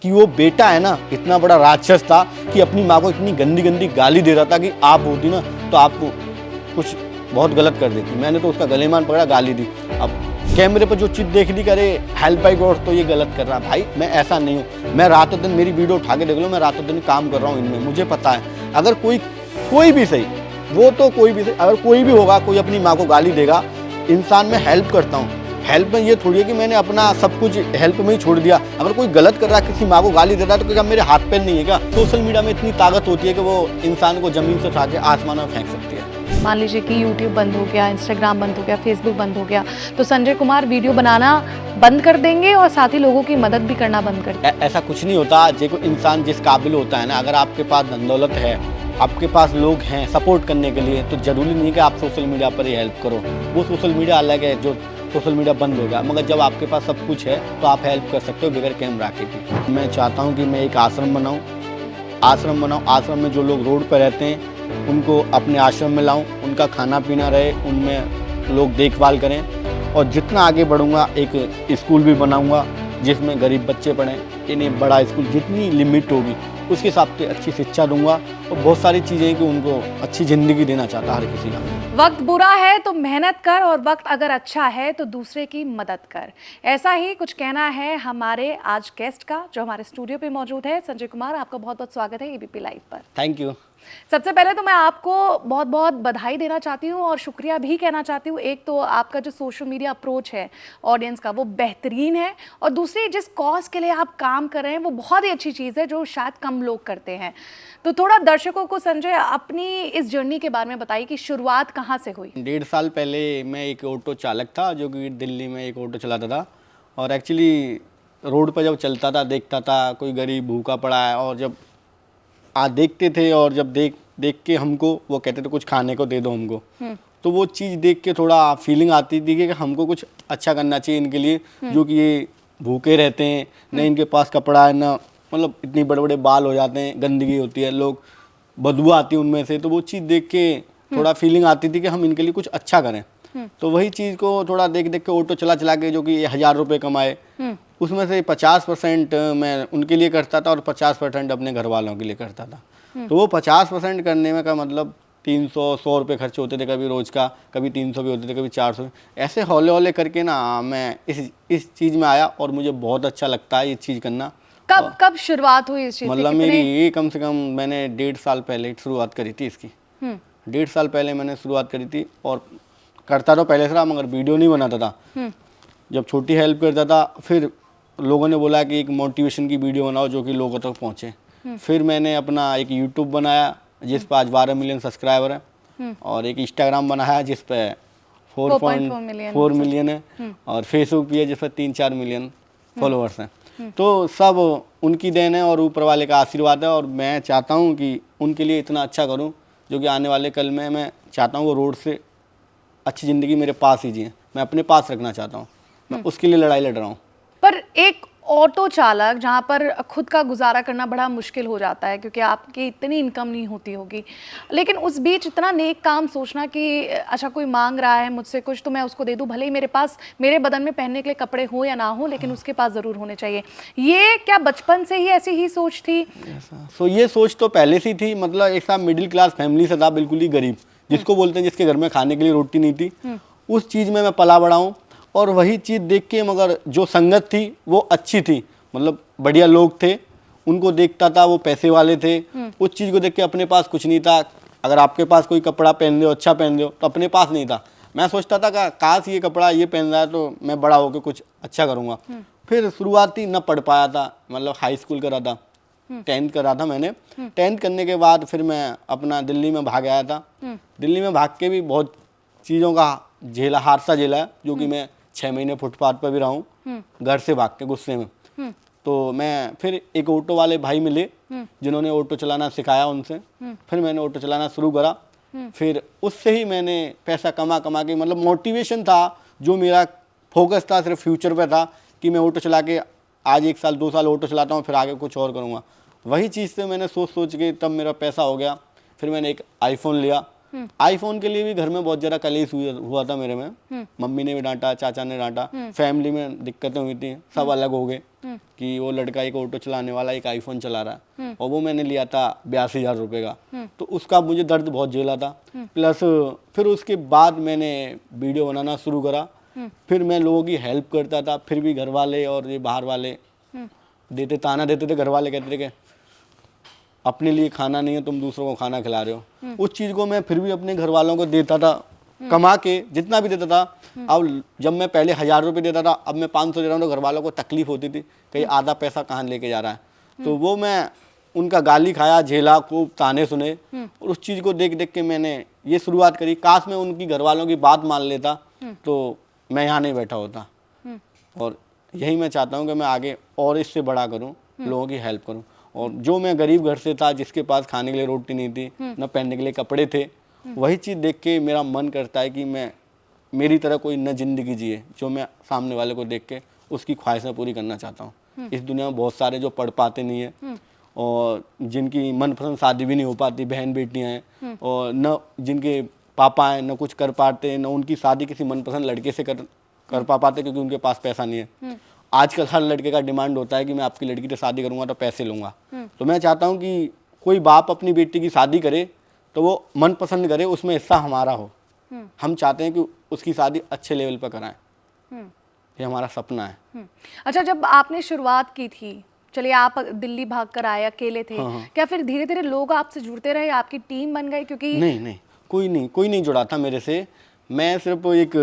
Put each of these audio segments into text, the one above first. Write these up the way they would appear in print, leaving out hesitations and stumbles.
कि वो बेटा है ना इतना बड़ा राक्षस था कि अपनी माँ को इतनी गंदी गंदी गाली दे रहा था कि आप होती ना तो आपको कुछ बहुत गलत कर देती। मैंने तो उसका गलेमान पकड़ा, गाली दी। अब कैमरे पर जो चीज़ देख ली करे हेल्प बाई गॉड तो ये गलत कर रहा। भाई मैं ऐसा नहीं हूँ, मैं रातों दिन, मेरी वीडियो उठा के देख लो, मैं रातों दिन काम कर रहा हूँ इनमें, मुझे पता है। अगर कोई भी सही, वो तो कोई भी सही, अगर कोई भी होगा, कोई अपनी माँ को गाली देगा, इंसान मैं हेल्प करता हूँ। हेल्प में ये थोड़ी है कि मैंने अपना सब कुछ हेल्प में ही छोड़ दिया। अगर कोई गलत कर रहा है, किसी माँ को गाली दे रहा है, तो क्या मेरे हाथ पैर नहीं है क्या? सोशल मीडिया में इतनी ताकत होती है कि वो इंसान को ज़मीन से उठा के आसमान में फेंक सकती है। मान लीजिए कि यूट्यूब बंद हो गया, इंस्टाग्राम बंद हो गया, फेसबुक बंद हो गया, तो संजय कुमार वीडियो बनाना बंद कर देंगे और साथ ही लोगों की मदद भी करना बंद कर देंगे? ऐसा कुछ नहीं होता। देखो इंसान जिस काबिल होता है ना, अगर आपके पास धन दौलत है, आपके पास लोग हैं सपोर्ट करने के लिए, तो ज़रूरी नहीं है कि आप सोशल मीडिया पर ही हेल्प करो। वो सोशल मीडिया अलग है, जो सोशल मीडिया बंद हो गया। मगर जब आपके पास सब कुछ है तो आप हेल्प कर सकते हो बगैर कैमरा के भी। मैं चाहता हूँ कि मैं एक आश्रम बनाऊँ, आश्रम में जो लोग रोड पर रहते हैं उनको अपने आश्रम में लाऊं, उनका खाना पीना रहे, उनमें लोग देखभाल करें। और जितना आगे बढ़ूंगा एक स्कूल भी बनाऊंगा जिसमें गरीब बच्चे पढ़ें। इन्हें बड़ा स्कूल जितनी लिमिट होगी उसके हिसाब से अच्छी शिक्षा दूंगा। और बहुत सारी चीज़ें हैं कि उनको अच्छी ज़िंदगी देना चाहता हर किसी का। वक्त बुरा है तो मेहनत कर और वक्त अगर अच्छा है तो दूसरे की मदद कर। ऐसा ही कुछ कहना है हमारे आज गेस्ट का जो हमारे स्टूडियो पे मौजूद है। संजय कुमार, आपका बहुत बहुत स्वागत है एबीपी लाइव पर। Thank you. सबसे पहले तो मैं आपको बहुत बहुत बधाई देना चाहती हूँ और शुक्रिया भी कहना चाहती हूँ। एक तो आपका जो सोशल मीडिया अप्रोच है ऑडियंस का वो बेहतरीन है, और दूसरी जिस कॉज के लिए आप काम कर रहे हैं वो बहुत ही अच्छी चीज़ है जो शायद कम लोग करते हैं। तो थोड़ा दर्शकों को संजय अपनी इस जर्नी के बारे में बताइए कि शुरुआत कहाँ से हुई? 1.5 साल पहले मैं एक ऑटो चालक था जो कि दिल्ली में एक ऑटो चलाता था। और एक्चुअली रोड पर जब चलता था देखता था कोई गरीब भूखा पड़ा है, और जब देखते थे और जब देख के हमको वो कहते थे कुछ खाने को दे दो हमको, तो वो चीज़ देख के थोड़ा फीलिंग आती थी कि हमको कुछ अच्छा करना चाहिए इनके लिए, जो कि ये भूखे रहते हैं, न इनके पास कपड़ा है, ना मतलब इतनी बड़े बड़े बाल हो जाते हैं, गंदगी होती है, लोग बदबू आती है उनमें से। तो वो चीज़ देख के थोड़ा फीलिंग आती थी कि हम इनके लिए कुछ अच्छा करें। तो वही चीज़ को थोड़ा देख के ऑटो चला के जो कि 1000 रुपये कमाए, उसमें से 50% मैं उनके लिए करता था और 50% अपने घर वालों के लिए करता था। तो वो 50% करने में का मतलब 300-100 रुपये खर्च होते थे कभी रोज़ का, कभी 300 भी होते थे, कभी 400। ऐसे हौले हौले करके ना मैं इस चीज़ में आया और मुझे बहुत अच्छा लगता है ये चीज़ करना। कब शुरुआत हुई इस चीज़ की? मतलब मेरी ये कम से कम मैंने 1.5 साल पहले शुरुआत करी थी इसकी। 1.5 साल पहले मैंने शुरुआत करी थी और करता तो पहले से रहा मगर वीडियो नहीं बनाता था। जब छोटी हेल्प करता था, फिर लोगों ने बोला कि एक मोटिवेशन की वीडियो बनाओ जो कि लोगों तक पहुँचे। फिर मैंने अपना एक यूट्यूब बनाया जिस पर आज 12 मिलियन सब्सक्राइबर है, और एक इंस्टाग्राम बनाया जिस पे 4.4 मिलियन है, और फेसबुक भी है जिस पर 3-4 मिलियन फॉलोअर्स हैं। तो सब उनकी देन है और ऊपर वाले का आशीर्वाद है। और मैं चाहता हूँ कि उनके लिए इतना अच्छा करूँ जो कि आने वाले कल में मैं चाहता हूँ वो रोड से अच्छी ज़िंदगी मेरे पास ही जिए। मैं अपने पास रखना चाहता हूँ, मैं उसके लिए लड़ाई लड़ रहा हूँ। पर एक ऑटो चालक जहाँ पर खुद का गुजारा करना बड़ा मुश्किल हो जाता है क्योंकि आपकी इतनी इनकम नहीं होती होगी, लेकिन उस बीच इतना नेक काम सोचना कि अच्छा कोई मांग रहा है मुझसे कुछ तो मैं उसको दे दूँ, भले ही मेरे पास मेरे बदन में पहनने के लिए कपड़े हो या ना हो, लेकिन उसके पास ज़रूर होने चाहिए। ये क्या बचपन से ही ऐसी ही सोच थी? ये सोच तो पहले से थी। मतलब एक साथ मिडिल क्लास फैमिली से था, बिल्कुल ही गरीब, जिसको बोलते हैं जिसके घर में खाने के लिए रोटी नहीं थी। उस चीज़ में मैं पला बड़ा हूँ और वही चीज़ देख के, मगर जो संगत थी वो अच्छी थी, मतलब बढ़िया लोग थे, उनको देखता था, वो पैसे वाले थे। उस चीज़ को देख के अपने पास कुछ नहीं था। अगर आपके पास कोई कपड़ा पहन दो, अच्छा पहन दो, तो अपने पास नहीं था। मैं सोचता था कि काश ये कपड़ा ये पहन रहा है तो मैं बड़ा होकर कुछ अच्छा करूँगा। फिर शुरुआती न पढ़ पाया था, मतलब हाई स्कूल करा था, 10th करा था मैंने। 10th करने के बाद फिर मैं अपना दिल्ली में भाग आया था। दिल्ली में भाग के भी बहुत चीज़ों का हादसा झेला है, जो कि मैं 6 महीने फुटपाथ पर भी रहा हूँ घर से भाग के गुस्से में। तो मैं फिर एक ऑटो वाले भाई मिले जिन्होंने ऑटो चलाना सिखाया उनसे। फिर मैंने ऑटो चलाना शुरू करा। फिर उससे ही मैंने पैसा कमा के, मतलब मोटिवेशन था, जो मेरा फोकस था सिर्फ फ्यूचर पे था कि मैं ऑटो चला के आज 1 साल 2 साल ऑटो चलाता हूँ, फिर आगे कुछ और करूँगा। वही चीज़ से मैंने सोच के तब मेरा पैसा हो गया। फिर मैंने एक आईफोन लिया। आईफोन के लिए भी घर में बहुत ज़्यादा कलेश हुआ था मेरे में। मम्मी ने भी डांटा, चाचा ने डांटा, फैमिली में दिक्कतें हुई थी, सब अलग हो गए। कि वो लड़का एक ऑटो चलाने वाला एक आईफोन चला रहा है और वो मैंने लिया था 82,000 रुपये का, तो उसका मुझे दर्द बहुत झेला था। प्लस फिर उसके बाद मैंने वीडियो बनाना शुरू करा, फिर मैं लोगों की हेल्प करता था, फिर भी घर वाले और ये बाहर वाले ताना देते थे, घर वाले कहते थे कि अपने लिए खाना नहीं है, तुम दूसरों को खाना खिला रहे हो। उस चीज़ को मैं फिर भी अपने घर वालों को देता था, कमा के जितना भी देता था। अब जब मैं पहले 1,000 रुपये देता था, अब मैं 500 दे रहा हूँ, तो घर वालों को तकलीफ होती थी, कहीं आधा पैसा कहाँ लेके जा रहा है। तो वो मैं उनका गाली खाया, झेला, खूब ताने सुने, और उस चीज़ को देख देख के मैंने ये शुरुआत करी। काश मैं उनकी घर वालों की बात मान लेता तो मैं यहाँ नहीं बैठा होता। और यही मैं चाहता हूँ कि मैं आगे और इससे बड़ा करूँ, लोगों की हेल्प करूँ। और जो मैं गरीब घर से था, जिसके पास खाने के लिए रोटी नहीं थी, न पहनने के लिए कपड़े थे, वही चीज़ देख के मेरा मन करता है कि मैं मेरी तरह कोई न जिंदगी जिए, जो मैं सामने वाले को देख के उसकी ख्वाहिशें पूरी करना चाहता हूँ। इस दुनिया में बहुत सारे जो पढ़ पाते नहीं है और जिनकी मनपसंद शादी भी नहीं हो पाती, बहन बेटियाँ हैं, और न जिनके पापा हैं न कुछ कर पाते, न उनकी शादी किसी मनपसंद लड़के से कर पाते क्योंकि उनके पास पैसा नहीं है। आजकल हर लड़के का डिमांड होता है कि मैं आपकी लड़की से शादी करूंगा तो पैसे लूंगा। तो मैं चाहता हूं कि कोई बाप अपनी बेटी की शादी करे तो वो मन पसंद करे, उसमें हिस्सा हमारा हो। हम चाहते हैं कि उसकी शादी अच्छे लेवल पर कराएं, ये हमारा सपना है। अच्छा, जब आपने शुरुआत की थी, चलिए आप दिल्ली भाग कर आए, अकेले थे, क्या फिर धीरे धीरे लोग आपसे जुड़ते रहे, आपकी टीम बन गई? क्योंकि नहीं, कोई नहीं जुड़ा था मेरे से। मैं सिर्फ एक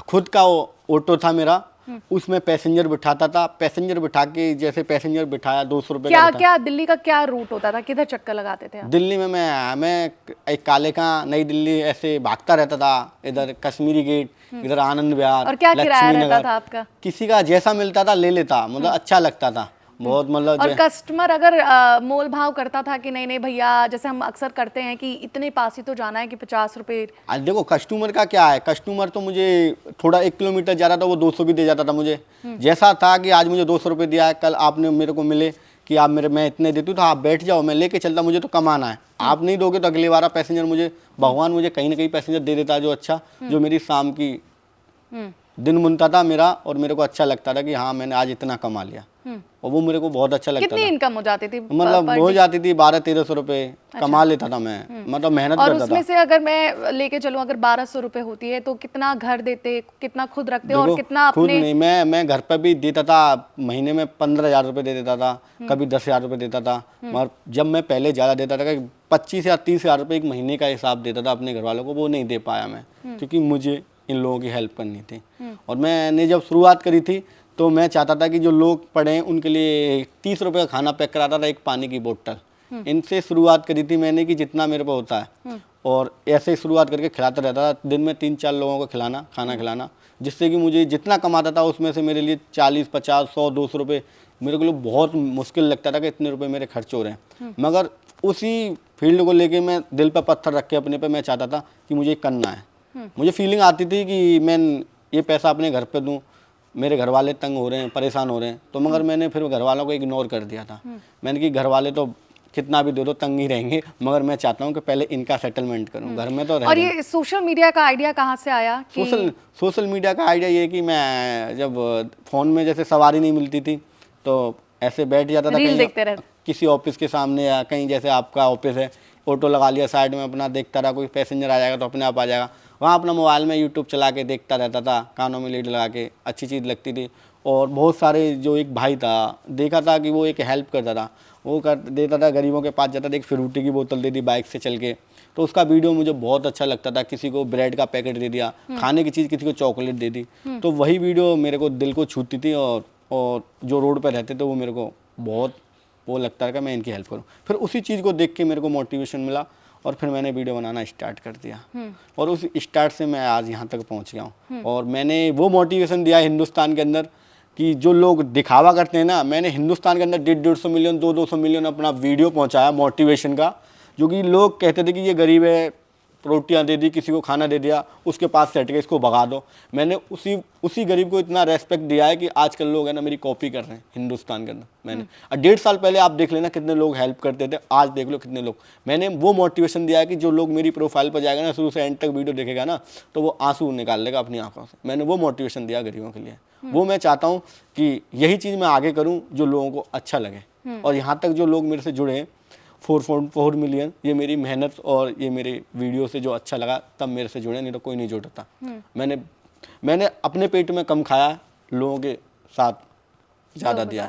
खुद का ऑटो था मेरा, उसमें पैसेंजर बिठाता था। पैसेंजर बिठा के, जैसे पैसेंजर बिठाया 200 रुपये का। क्या दिल्ली का क्या रूट होता था, किधर चक्कर लगाते थे आप? दिल्ली में मैं एक काले का नई दिल्ली ऐसे भागता रहता था, इधर कश्मीरी गेट, इधर आनंद विहार। और क्या किराया रहता था आपका? किसी का जैसा मिलता था ले लेता, मतलब अच्छा लगता था बहुत, मतलब। और कस्टमर अगर मोल भाव करता था कि नहीं भैया, जैसे हम अक्सर करते हैं कि इतने पास ही तो जाना है कि 50 रुपये? देखो कस्टमर का क्या है, कस्टमर तो मुझे थोड़ा 1 किलोमीटर जा रहा था, वो 200 भी दे जाता था मुझे। जैसा था कि आज मुझे 200 रुपये दिया है, कल आपने मेरे को मिले कि आप मैं इतने देती हूँ तो आप बैठ जाओ, मैं लेके चलता, मुझे तो कमाना है। आप नहीं दोगे तो अगले बार पैसेंजर मुझे, भगवान मुझे कहीं ना कहीं पैसेंजर दे देता जो अच्छा, जो मेरी शाम की दिन मुनता था मेरा, और मेरे को अच्छा लगता था कि हाँ मैंने आज इतना कमा लिया, और वो मेरे को बहुत अच्छा लगता था। कितनी इनकम हो जाती थी? मतलब हो जाती थी 1200-1300 रुपये कमा लेता था मैं, मतलब मेहनत करता था। और उसमें से अगर मैं लेके चलूं, अगर 1200 रुपये होती है तो कितना घर देते, कितना खुद रखते और कितना खुद अपने? नहीं, मैं घर पर भी देता था, महीने में 15,000 रुपये दे देता था, कभी 10,000 रुपये देता था। मगर जब मैं पहले ज़्यादा देता था, 25 या 30,000 रुपये एक महीने का हिसाब देता था अपने घर वालों को, वो नहीं दे पाया मैं, क्योंकि मुझे इन लोगों की हेल्प करनी थी। और मैंने जब शुरुआत करी थी तो मैं चाहता था कि जो लोग पढ़े हैं उनके लिए 30 रुपये का खाना पैक कराता था, एक पानी की बोतल। इनसे शुरुआत करी थी मैंने कि जितना मेरे को होता है, और ऐसे शुरुआत करके खिलाता रहता था। दिन में 3-4 लोगों को खाना खिलाना, जिससे कि मुझे जितना कमाता था उसमें से मेरे लिए 40, 50, 100, 200 रुपये मेरे को बहुत मुश्किल लगता था कि इतने रुपये मेरे खर्च हो रहे हैं। मगर उसी फील्ड को लेके मैं दिल पर पत्थर रख के अपने पे मैं चाहता था कि मुझे करना है। मुझे फीलिंग आती थी कि मैं ये पैसा अपने घर पे दूं, मेरे घर वाले तंग हो रहे हैं, परेशान हो रहे हैं, तो मगर मैंने फिर घर वालों को इग्नोर कर दिया था। मैंने कि घर वाले तो कितना भी दे दो तंग ही रहेंगे, मगर मैं चाहता हूँ कि पहले इनका सेटलमेंट करूँ, घर में तो रह। और ये सोशल मीडिया का आइडिया कहाँ से आया? सोशल मीडिया का आइडिया ये कि मैं जब फ़ोन में जैसे सवारी नहीं मिलती थी तो ऐसे बैठ जाता था कहीं किसी ऑफिस के सामने, या कहीं जैसे आपका ऑफिस है, ऑटो लगा लिया साइड में, अपना देखता रहा, कोई पैसेंजर आ जाएगा तो अपने आप आ जाएगा, वहाँ अपना मोबाइल में यूट्यूब चला के देखता रहता था, कानों में लीड लगा के, अच्छी चीज़ लगती थी। और बहुत सारे, जो एक भाई था, देखा था कि वो एक हेल्प करता था, वो कर देता था, गरीबों के पास जाता था, एक फ्रूटी की बोतल दे दी बाइक से चल के, तो उसका वीडियो मुझे बहुत अच्छा लगता था। किसी को ब्रेड का पैकेट दे दिया, खाने की चीज़, किसी को चॉकलेट दे दी, तो वही वीडियो मेरे को दिल को छूती थी। और जो रोड पर रहते थे वो मेरे को बहुत वो लगता है कि मैं इनकी हेल्प करूं। फिर उसी चीज़ को देख के मेरे को मोटिवेशन मिला, और फिर मैंने वीडियो बनाना स्टार्ट कर दिया, और उस स्टार्ट से मैं आज यहाँ तक पहुँच गया हूँ। और मैंने वो मोटिवेशन दिया हिंदुस्तान के अंदर कि जो लोग दिखावा करते हैं ना, मैंने हिंदुस्तान के अंदर 150 मिलियन 200 मिलियन अपना वीडियो पहुँचाया मोटिवेशन का, जो कि लोग कहते थे कि ये गरीब है, रोटियां दे दी, किसी को खाना दे दिया, उसके पास सेट के इसको भगा दो। मैंने उसी गरीब को इतना रेस्पेक्ट दिया है कि आजकल लोग है ना मेरी कॉपी कर रहे हैं हिंदुस्तान के अंदर। मैंने 1.5 साल पहले आप देख लेना कितने लोग हेल्प करते थे, आज देख लो कितने लोग। मैंने वो मोटिवेशन दिया है कि जो लोग मेरी प्रोफाइल पर जाएगा ना, शुरू से एंड तक वीडियो देखेगा ना, तो वो आंसू निकाल लेगा अपनी आंखों से। मैंने वो मोटिवेशन दिया गरीबों के लिए, वो मैं चाहता हूँ कि यही चीज़ मैं आगे करूँ जो लोगों को अच्छा लगे। और यहाँ तक जो लोग मेरे से जुड़े हैं 4.4 मिलियन, ये मेरी मेहनत और ये मेरे वीडियो से जो अच्छा लगा तब मेरे से जुड़े, नहीं तो कोई नहीं जुड़ता। मैंने अपने पेट में कम खाया, लोगों के साथ ज़्यादा दिया।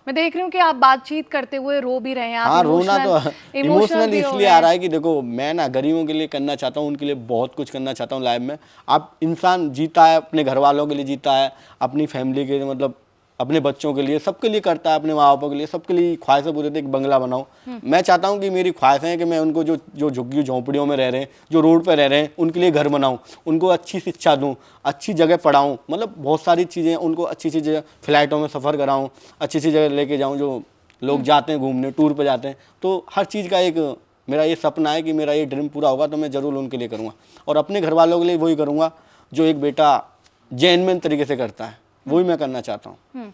मैं देख रही हूँ कि आप बातचीत करते हुए रो भी रहे हैं, आप हाँ, रोना तो इमोशनल भी हो इसलिए गए आ रहा है कि देखो मैं ना गरीबों के लिए करना चाहता हूँ, उनके लिए बहुत कुछ करना चाहता हूँ लाइफ में। आप इंसान जीता है अपने घर वालों के लिए, जीता है अपनी फैमिली के लिए, मतलब अपने बच्चों के लिए, सबके लिए करता है, अपने माँ बापों के लिए, सबके लिए ख्वाहिशें पूरे थे एक बंगला बनाऊँ। मैं चाहता हूँ कि मेरी ख्वाहिशें हैं कि मैं उनको जो झुग्गी झोंपड़ियों में रह रहे हैं, जो रोड पर रह रहे हैं, उनके लिए घर बनाऊँ, उनको अच्छी शिक्षा दूँ, अच्छी जगह पढ़ाऊँ, मतलब बहुत सारी चीज़ें, उनको अच्छी अच्छी जगह फ्लाइटों में सफ़र कराऊँ, अच्छी अच्छी जगह लेके जाऊँ। जो लोग जाते हैं घूमने, टूर पे जाते हैं, तो हर चीज़ का एक मेरा ये सपना है कि मेरा ये ड्रीम पूरा होगा तो मैं ज़रूर उनके लिए करूँगा। और अपने घर वालों के लिए वही करूँगा जो एक बेटा जेन्युइन तरीके से करता है, वही मैं करना चाहता हूँ।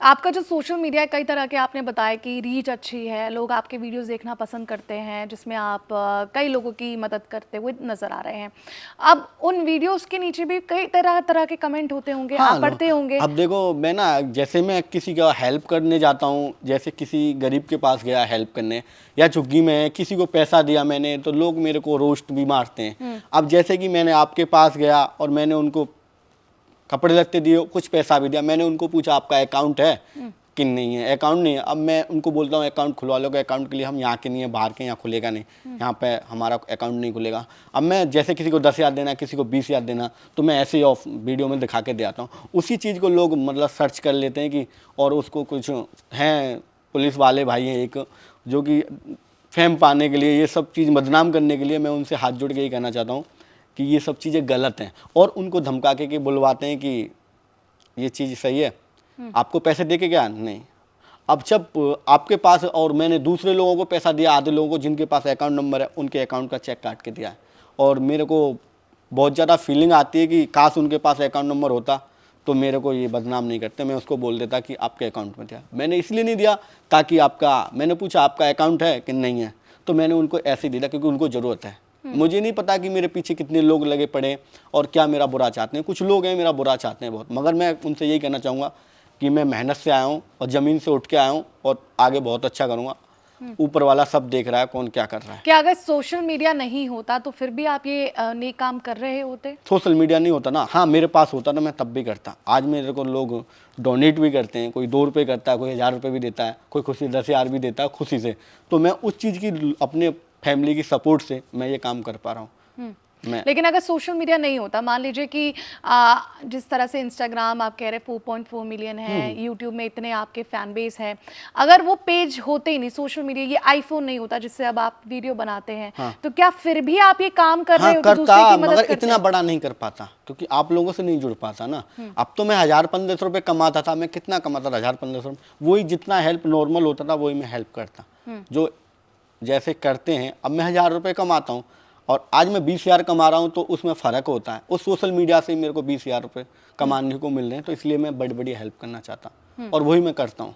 आपका जो सोशल मीडिया है, कई तरह के आपने बताया कि रीच अच्छी है, लोग आपके वीडियोस देखना पसंद करते हैं, जिसमें आप कई लोगों की मदद करते हुए नज़र आ रहे हैं। अब उन वीडियोस के नीचे भी कई तरह तरह के कमेंट होते होंगे, हाँ, आप पढ़ते होंगे। अब देखो मैं ना, जैसे मैं किसी का हेल्प करने जाता हूँ, जैसे किसी गरीब के पास गया हेल्प करने, या झुग्गी में किसी को पैसा दिया मैंने, तो लोग मेरे को रोस्ट भी मारते हैं। अब जैसे कि मैंने आपके पास गया और मैंने उनको कपड़े लगते दिए, कुछ पैसा भी दिया, मैंने उनको पूछा आपका अकाउंट है कि नहीं है, अकाउंट नहीं है। अब मैं उनको बोलता हूँ अकाउंट खुलवा लो, अकाउंट के लिए हम यहाँ के नहीं है, बाहर के, यहाँ खुलेगा नहीं, यहाँ पे हमारा अकाउंट नहीं खुलेगा। अब मैं जैसे किसी को 10,000 देना, किसी को 20,000 देना, तो मैं ऐसे ही ऑफ वीडियो में दिखा के दे आता हूँ। उसी चीज़ को लोग मतलब सर्च कर लेते हैं कि, और उसको कुछ हैं पुलिस वाले भाई हैं एक, जो कि फेम पाने के लिए, ये सब चीज़ बदनाम करने के लिए, मैं उनसे हाथ जोड़ के ही कहना चाहता हूँ कि ये सब चीज़ें गलत हैं। और उनको धमका के बुलवाते हैं कि ये चीज़ सही है, आपको पैसे दे के क्या, नहीं। अब जब आपके पास, और मैंने दूसरे लोगों को पैसा दिया, आधे लोगों को जिनके पास अकाउंट नंबर है, उनके अकाउंट का चेक काट के दिया है। और मेरे को बहुत ज़्यादा फीलिंग आती है कि काश उनके पास अकाउंट नंबर होता तो मेरे को ये बदनाम नहीं करते, मैं उसको बोल देता कि आपके अकाउंट में दिया। मैंने इसलिए नहीं दिया ताकि मैंने पूछा आपका अकाउंट है कि नहीं है, तो मैंने उनको ऐसे ही दिया क्योंकि उनको ज़रूरत है। मुझे नहीं पता कि मेरे पीछे कितने लोग लगे पड़े और क्या मेरा बुरा चाहते हैं। कुछ लोग हैं मेरा बुरा चाहते हैं बहुत, मगर मैं उनसे यही कहना चाहूँगा कि मैं मेहनत से आया हूँ और ज़मीन से उठ के आया हूँ और आगे बहुत अच्छा करूँगा। ऊपर वाला सब देख रहा है कौन क्या कर रहा है। क्या अगर सोशल मीडिया नहीं होता तो फिर भी आप ये नेक काम कर रहे होते? सोशल मीडिया नहीं होता ना, हाँ मेरे पास होता ना, मैं तब भी करता। आज मेरे को लोग डोनेट भी करते हैं, कोई 2 रुपये करता है, कोई 1000 रुपये भी देता है, कोई खुशी 10,000 भी देता है खुशी से। तो मैं उस चीज़ की, अपने फैमिली की सपोर्ट से मैं ये काम कर पा रहा हूँ। लेकिन अगर सोशल मीडिया नहीं होता, मान लीजिए कि जिस तरह से इंस्टाग्राम आप कह रहे 4.4 मिलियन है, यूट्यूब में इतने आपके फैन बेस है, अगर वो पेज होते ही नहीं, सोशल मीडिया, ये आईफोन नहीं होता जिससे अब आप वीडियो बनाते हैं, तो क्या फिर भी आप ये काम कर रहे हो? करता, दूसरे की मदद मगर करते इतना बड़ा नहीं कर पाता क्योंकि आप लोगों से नहीं जुड़ पाता ना। अब तो मैं 1000-1500 रुपये कमाता था, मैं कितना कमाता था 1000-1500 रुपये, वही जितना हेल्प नॉर्मल होता था वही मैं हेल्प करता, जो जैसे करते हैं। अब मैं 1000 रुपये कमाता हूँ और आज मैं 20,000 कमा रहा हूँ, तो उसमें फ़र्क होता है। उस सोशल मीडिया से मेरे को 20,000 रुपये कमाने को मिल रहे हैं, तो इसलिए मैं बड़ी बड़ी हेल्प करना चाहता हूँ और वही मैं करता हूँ।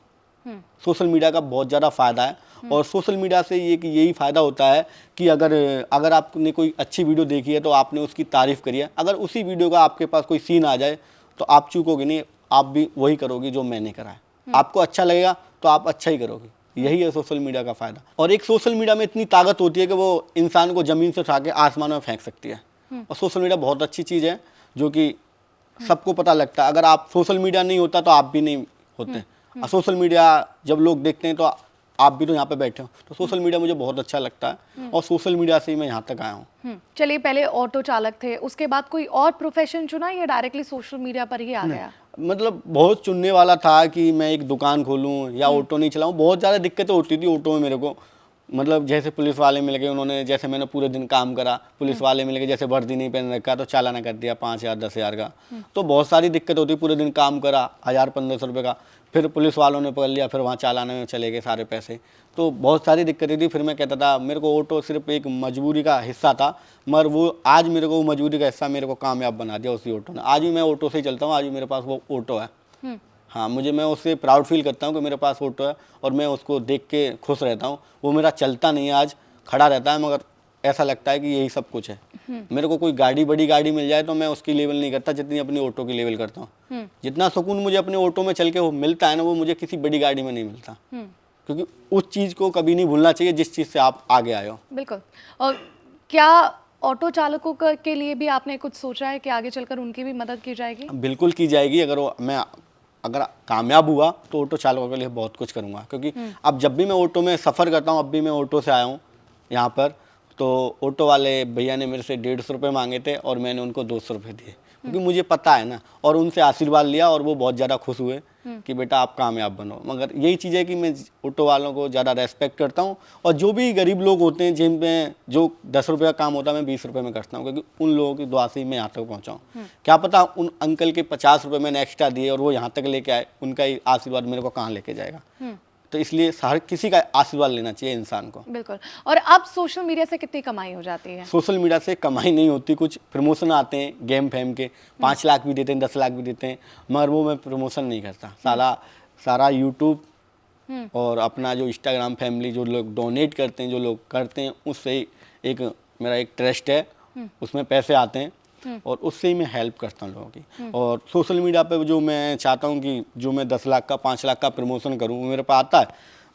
सोशल मीडिया का बहुत ज़्यादा फ़ायदा है और सोशल मीडिया से यही फ़ायदा होता है कि अगर आपने कोई अच्छी वीडियो देखी है तो आपने उसकी तारीफ़ करी है, अगर उसी वीडियो का आपके पास कोई सीन आ जाए तो आप चूकोगे नहीं, आप भी वही करोगे जो मैंने करा है। आपको अच्छा लगेगा तो आप अच्छा ही करोगे, यही है सोशल मीडिया का फ़ायदा। और एक सोशल मीडिया में इतनी ताकत होती है कि वो इंसान को ज़मीन से उठा के आसमान में फेंक सकती है। और सोशल मीडिया बहुत अच्छी चीज़ है जो कि सबको पता लगता है। अगर आप सोशल मीडिया नहीं होता तो आप भी नहीं होते। और सोशल मीडिया जब लोग देखते हैं तो आप भी तो यहाँ पे बैठे हो, तो सोशल मीडिया मुझे बहुत अच्छा लगता है और सोशल मीडिया से ही मैं यहाँ तक आया हूँ। चलिए, पहले ऑटो चालक थे, उसके बाद कोई और प्रोफेशन चुना या डायरेक्टली सोशल मीडिया पर ही आ गया? मतलब बहुत चुनने वाला था कि मैं एक दुकान खोलूँ या ऑटो नहीं चलाऊँ, बहुत ज़्यादा दिक्कतें होती थी ऑटो में मेरे को। मतलब जैसे पुलिस वाले मिल गए, उन्होंने, जैसे मैंने पूरे दिन काम करा, पुलिस वाले मिल गए, जैसे वर्दी नहीं पहन रखा तो चालाना कर दिया 5,000 10,000 का। तो बहुत सारी दिक्कत होती, पूरे दिन काम करा 1000-1500 रुपये का, फिर पुलिस वालों ने पकड़ लिया, फिर वहाँ चालाने में चले गए सारे पैसे। तो बहुत सारी दिक्कतें थी। फिर मैं कहता था मेरे को ऑटो सिर्फ एक मजबूरी का हिस्सा था, मगर वो आज मेरे को वो मजबूरी का हिस्सा मेरे को कामयाब बना दिया उसी ऑटो ने। आज भी मैं ऑटो से ही चलता हूँ, आज भी मेरे पास वो ऑटो है। हाँ, मैं उससे प्राउड फील करता हूँ कि मेरे पास ऑटो है और मैं उसको देख के खुश रहता हूँ। वो मेरा चलता नहीं है, आज खड़ा रहता है, मगर ऐसा लगता है कि यही सब कुछ है। मेरे को कोई बड़ी गाड़ी मिल जाए तो मैं उसकी लेवल नहीं करता जितनी अपनी ऑटो की लेवल करता हूँ। जितना सुकून मुझे अपने ऑटो में चल के वो मिलता है ना, वो मुझे किसी बड़ी गाड़ी में नहीं मिलता। क्योंकि उस चीज़ को कभी नहीं भूलना चाहिए जिस चीज़ से आप आगे आए हो। बिल्कुल। और क्या ऑटो चालकों के लिए भी आपने कुछ सोचा है कि आगे चलकर उनकी भी मदद की जाएगी? बिल्कुल की जाएगी। अगर कामयाब हुआ तो ऑटो चालकों के लिए बहुत कुछ करूँगा। क्योंकि अब जब भी मैं ऑटो में सफ़र करता हूँ, अब भी मैं ऑटो से आया हूँ यहाँ पर, तो ऑटो वाले भैया ने मेरे से 150 रुपये मांगे थे और मैंने उनको 200 रुपये दिए, क्योंकि मुझे पता है ना, और उनसे आशीर्वाद लिया और वो बहुत ज़्यादा खुश हुए कि बेटा आप कामयाब बनो। मगर यही चीज़ है कि मैं ऑटो वालों को ज़्यादा रेस्पेक्ट करता हूँ, और जो भी गरीब लोग होते हैं जिन पे जो 10 रुपये का काम होता है मैं 20 रुपये में करता हूँ, क्योंकि उन लोगों की दुआ से ही मैं यहाँ तक पहुँचा हूँ। क्या पता उन अंकल के 50 रुपये मैंने एक्स्ट्रा दिए और वो यहाँ तक लेके आए, उनका ही आशीर्वाद मेरे को कहाँ लेके जाएगा। तो इसलिए हर किसी का आशीर्वाद लेना चाहिए इंसान को। बिल्कुल। और अब सोशल मीडिया से कितनी कमाई हो जाती है? सोशल मीडिया से कमाई नहीं होती, कुछ प्रमोशन आते हैं गेम फेम के, 5 लाख भी देते हैं, 10 लाख भी देते हैं, मगर वो मैं प्रमोशन नहीं करता। सारा यूट्यूब और अपना जो इंस्टाग्राम फैमिली, जो लोग डोनेट करते हैं, जो लोग करते हैं, उससे ही मेरा एक ट्रस्ट है, उसमें पैसे आते हैं और उससे ही मैं हेल्प करता हूँ लोगों की। और सोशल मीडिया पे जो मैं चाहता हूँ कि जो मैं 10 लाख का 5 लाख का प्रमोशन करूँ, वो मेरे पास आता है,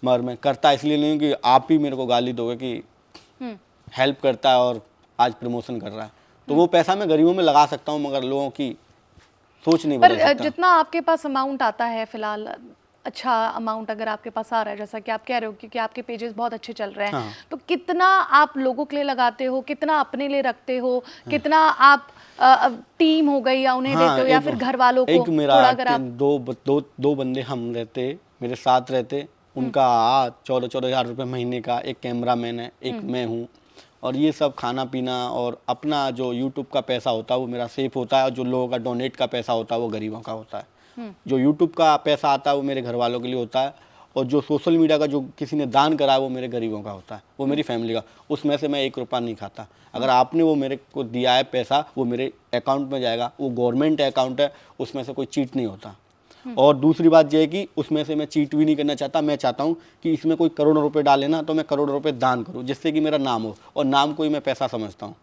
मगर मैं करता इसलिए नहीं कि आप ही मेरे को गाली दोगे कि हेल्प करता है और आज प्रमोशन कर रहा है। तो वो पैसा मैं गरीबों में लगा सकता हूँ, मगर लोगों की सोच नहीं बदल पर सकता। जितना आपके पास अमाउंट आता है फिलहाल, अच्छा अमाउंट अगर आपके पास आ रहा है, जैसा कि आप कह रहे हो क्योंकि आपके पेजेस बहुत अच्छे चल रहे हैं, हाँ। तो कितना आप लोगों के लिए लगाते हो, कितना अपने लिए रखते हो, कितना आप टीम हो गई या उन्हें देते हो, या फिर घर वालों को? एक मेरा थोड़ा अगर आप दो बंदे हम रहते, मेरे साथ रहते, उनका 14 हज़ार रुपये महीने का, एक कैमरामैन है, एक मैं हूँ, और ये सब खाना पीना और अपना जो यूट्यूब का पैसा होता है वो मेरा सेफ होता है, और जो लोगों का डोनेट का पैसा होता है वो गरीबों का होता है। जो यूट्यूब का पैसा आता है वो मेरे घर वालों के लिए होता है, और जो सोशल मीडिया का जो किसी ने दान करा है वो मेरे गरीबों का होता है, वो मेरी फैमिली का। उसमें से मैं 1 रुपया नहीं खाता। अगर आपने वो मेरे को दिया है पैसा, वो मेरे अकाउंट में जाएगा, वो गवर्नमेंट अकाउंट है, उसमें से कोई चीट नहीं होता। और दूसरी बात यह है कि उसमें से मैं चीट भी नहीं करना चाहता। मैं चाहता हूँ कि इसमें कोई करोड़ों रुपए डाले ना, तो मैं करोड़ों रुपए दान करूँ, जिससे कि मेरा नाम हो, और नाम को ही मैं पैसा समझता हूँ।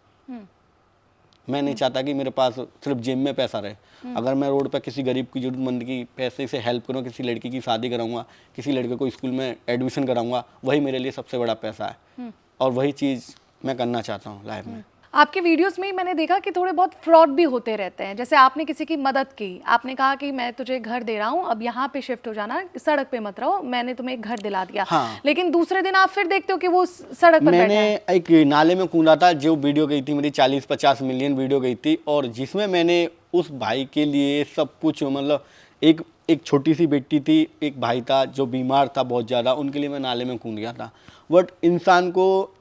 मैं नहीं चाहता कि मेरे पास सिर्फ जेब में पैसा रहे। अगर मैं रोड पर किसी गरीब की जरूरतमंद की पैसे से हेल्प करूँ, किसी लड़की की शादी कराऊंगा, किसी लड़के को स्कूल में एडमिशन कराऊंगा, वही मेरे लिए सबसे बड़ा पैसा है, और वही चीज़ मैं करना चाहता हूँ लाइफ में। आपके वीडियोस में ही मैंने देखा कि थोड़े बहुत फ्रॉड भी होते रहते हैं। जैसे आपने किसी की मदद की, आपने कहा कि मैं तुझे घर दे रहा हूँ, अब यहाँ पे शिफ्ट हो जाना, सड़क पे मत रहो, मैंने तुम्हें एक घर दिला दिया। हाँ। लेकिन दूसरे दिन आप फिर देखते हो कि वो सड़क पर बैठा मैंने है। एक नाले में कूदा था, जो वीडियो गई थी मेरी 40-50 मिलियन वीडियो गई थी, और जिसमें मैंने उस भाई के लिए सब कुछ, मतलब एक छोटी सी बेटी थी, एक भाई था जो बीमार था बहुत ज़्यादा, उनके लिए मैं नाले में कूद गया था। बट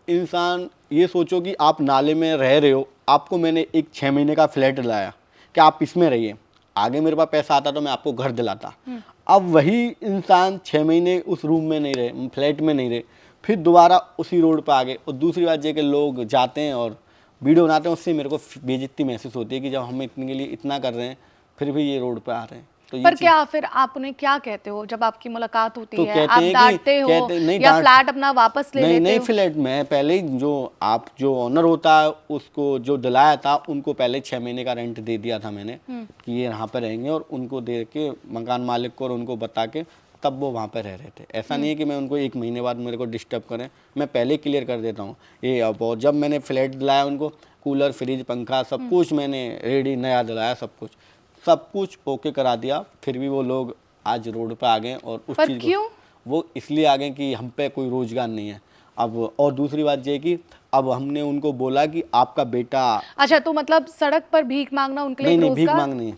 इंसान ये सोचो कि आप नाले में रह रहे हो, आपको मैंने एक 6 महीने का फ्लैट दिलाया कि आप इसमें रहिए, आगे मेरे पास पैसा आता तो मैं आपको घर दिलाता। अब वही इंसान 6 महीने उस रूम में नहीं रहे, फ्लैट में नहीं रहे, फिर दोबारा उसी रोड पर आ गए। और दूसरी बात ये कि लोग जाते हैं और वीडियो बनाते हैं, उससे मेरे को बेइज्जती महसूस होती है कि जब हम इतने के लिए इतना कर रहे हैं, फिर भी ये रोड पर आ रहे हैं। तो ये पर क्या फिर आप उन्हें क्या कहते हो जब आपकी मुलाकात होती तो है? कहते आप हैं कि डांटते हो नहीं, या फ्लैट अपना वापस ले लेते नहीं हो? फ्लैट में पहले ही जो ऑनर होता है उसको जो दिलाया था, उनको पहले 6 महीने का रेंट दे दिया था मैंने कि ये यहाँ पे रहेंगे, और उनको दे के मकान मालिक को और उनको बता के तब वो वहाँ पे रह रहे थे। ऐसा नहीं है कि मैं उनको 1 महीने बाद मेरे को डिस्टर्ब करें, मैं पहले क्लियर कर देता हूँ ये। अब और जब मैंने फ्लैट दिलाया उनको, कूलर फ्रिज पंखा सब कुछ मैंने रेडी नया दिलाया, सब कुछ ओके करा दिया, फिर भी वो लोग आज रोड पे आ गए। और उस चीज़ क्यों? वो इसलिए आ गए कि हम पे कोई रोजगार नहीं है अब। और दूसरी बात ये कि अब हमने उनको बोला कि आपका बेटा, अच्छा, तो मतलब सड़क पर भीख मांगना उनके लिए नहीं एक भीख रोजगार? मांग नहीं,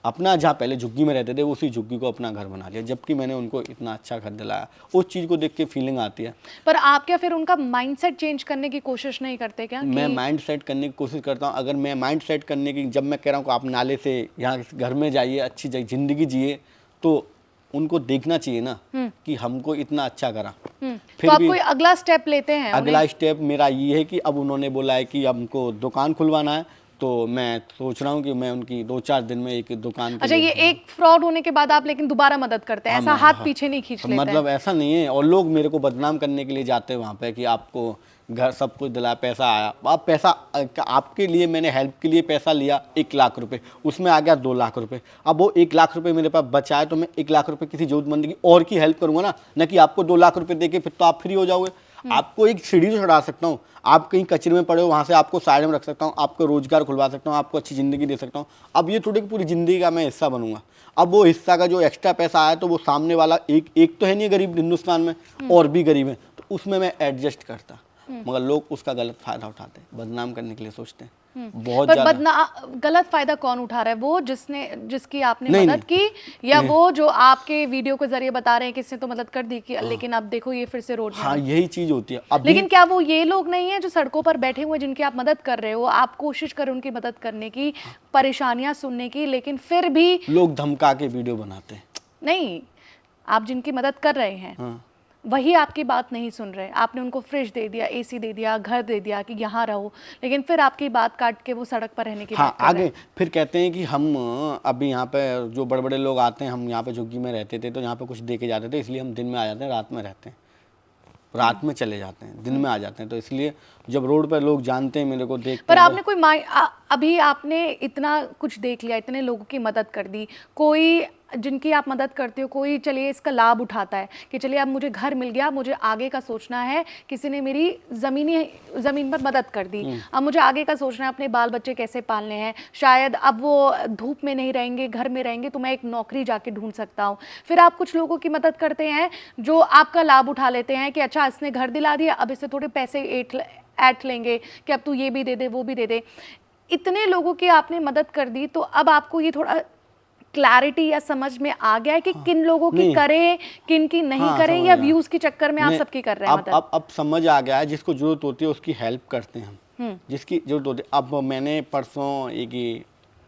अपना जहाँ पहले झुग्गी में रहते थे उसी झुग्गी को अपना घर बना लिया, जबकि मैंने उनको इतना अच्छा घर दिलाया। उस चीज़ को देख के फीलिंग आती है। पर आप क्या फिर उनका माइंडसेट चेंज करने की कोशिश नहीं करते क्या? मैं माइंड सेट करने की कोशिश करता हूँ। अगर मैं माइंड सेट करने की, जब मैं कह रहा हूँ कि आप नाले से यहाँ घर में जाइए, अच्छी ज़िंदगी जिए, तो उनको देखना चाहिए ना कि हमको इतना अच्छा करा। तो आप कोई अगला स्टेप लेते हैं? अगला स्टेप मेरा ये है कि अब उन्होंने बोला है कि हमको दुकान खुलवाना है, तो मैं सोच रहा हूँ कि मैं उनकी 2-4 दिन में एक दुकान के अच्छा, लिए- ये एक फ्रॉड होने के बाद आप लेकिन दोबारा मदद करते हैं, हाँ, ऐसा मैं- हाथ हाँ, पीछे नहीं खींच लेते हैं? मतलब ऐसा नहीं है, और लोग मेरे को बदनाम करने के लिए जाते हैं वहाँ पे कि आपको घर सब कुछ दिला, पैसा आया। अब पैसा आपके लिए मैंने हेल्प के लिए पैसा लिया 1 लाख रुपए, उसमें आ गया 2 लाख रुपए। अब वो 1 लाख रुपए मेरे पास बचा है तो मैं 1 लाख रुपए किसी जरूरतमंद की और की हेल्प करूंगा ना, न कि आपको 2 लाख रुपए देके फिर तो आप फ्री हो जाओगे। आपको एक सीढ़ी तो चढ़ा सकता हूँ, आप कहीं कचरे में पड़े हो वहाँ से आपको साइड में रख सकता हूँ, आपको रोजगार खुलवा सकता हूँ, आपको अच्छी ज़िंदगी दे सकता हूँ। अब ये थोड़ी कि पूरी ज़िंदगी का मैं हिस्सा बनूंगा। अब वो हिस्सा का जो एक्स्ट्रा पैसा आया तो वो सामने वाला एक तो है नहीं गरीब हिंदुस्तान में, और भी गरीब है, तो उसमें मैं एडजस्ट करता। मगर लोग उसका गलत फायदा उठाते हैं, बदनाम करने के लिए सोचते हैं बहुत पर ज़्यादा। गलत फायदा कौन उठा रहा है? वो जिसकी आपने नहीं, मदद की, या वो जो आपके वीडियो के जरिए बता रहे हैं कि इसने तो मदद कर दी कि लेकिन अब देखो ये फिर से रोड में हाँ, आ। यही चीज़ होती है अभी। लेकिन क्या वो ये लोग नहीं है जो सड़कों पर बैठे हुए जिनकी आप मदद कर रहे हो, आप कोशिश करें उनकी मदद करने की, परेशानियां सुनने की, लेकिन फिर भी लोग धमका के वीडियो बनाते हैं। नहीं, आप जिनकी मदद कर रहे हैं हाँ, वही आपकी बात नहीं सुन रहे। आपने उनको फ्रिज दे दिया, एसी दे दिया, घर दे दिया कि यहाँ रहो, लेकिन फिर आपकी बात काट के वो सड़क पर रहने की हाँ, बात कर रहे आगे फिर कहते हैं कि हम अभी यहाँ पे जो बड़े बड़े लोग आते हैं, हम यहाँ पे झुग्गी में रहते थे तो यहाँ पे कुछ दे के जाते थे, इसलिए हम दिन में आ जाते हैं, रात में रहते हैं, रात में चले जाते हैं, दिन में आ जाते हैं। तो इसलिए जब रोड पर लोग जानते हैं, मेरे को देखते पर हैं आपने कोई अभी आपने इतना कुछ देख लिया, इतने लोगों की मदद कर दी, कोई जिनकी आप मदद करते हो, कोई चलिए इसका लाभ उठाता है कि चलिए अब मुझे घर मिल गया, मुझे आगे का सोचना है, किसी ने मेरी ज़मीन पर मदद कर दी, अब मुझे आगे का सोचना है, अपने बाल बच्चे कैसे पालने हैं, शायद अब वो धूप में नहीं रहेंगे, घर में रहेंगे, तो मैं एक नौकरी जाके ढूंढ सकता हूँ। फिर आप कुछ लोगों की मदद करते हैं जो आपका लाभ उठा लेते हैं कि अच्छा इसने घर दिला दिया, अब इससे थोड़े पैसे ऐट लेंगे कि अब तू ये भी दे दे, वो भी दे दे। इतने लोगों की आपने मदद कर दी, तो अब आपको ये थोड़ा क्लैरिटी या समझ में आ गया है कि किन लोगों की नहीं। करें, किन की नहीं हाँ, करें, समझ या गया। व्यूज के चक्कर में आप नहीं, सबकी कर रहे हैं मदद? अब समझ आ गया है, जिसको जरूरत होती है उसकी हेल्प करते हैं हम, जिसकी जरूरत होती है। अब मैंने परसों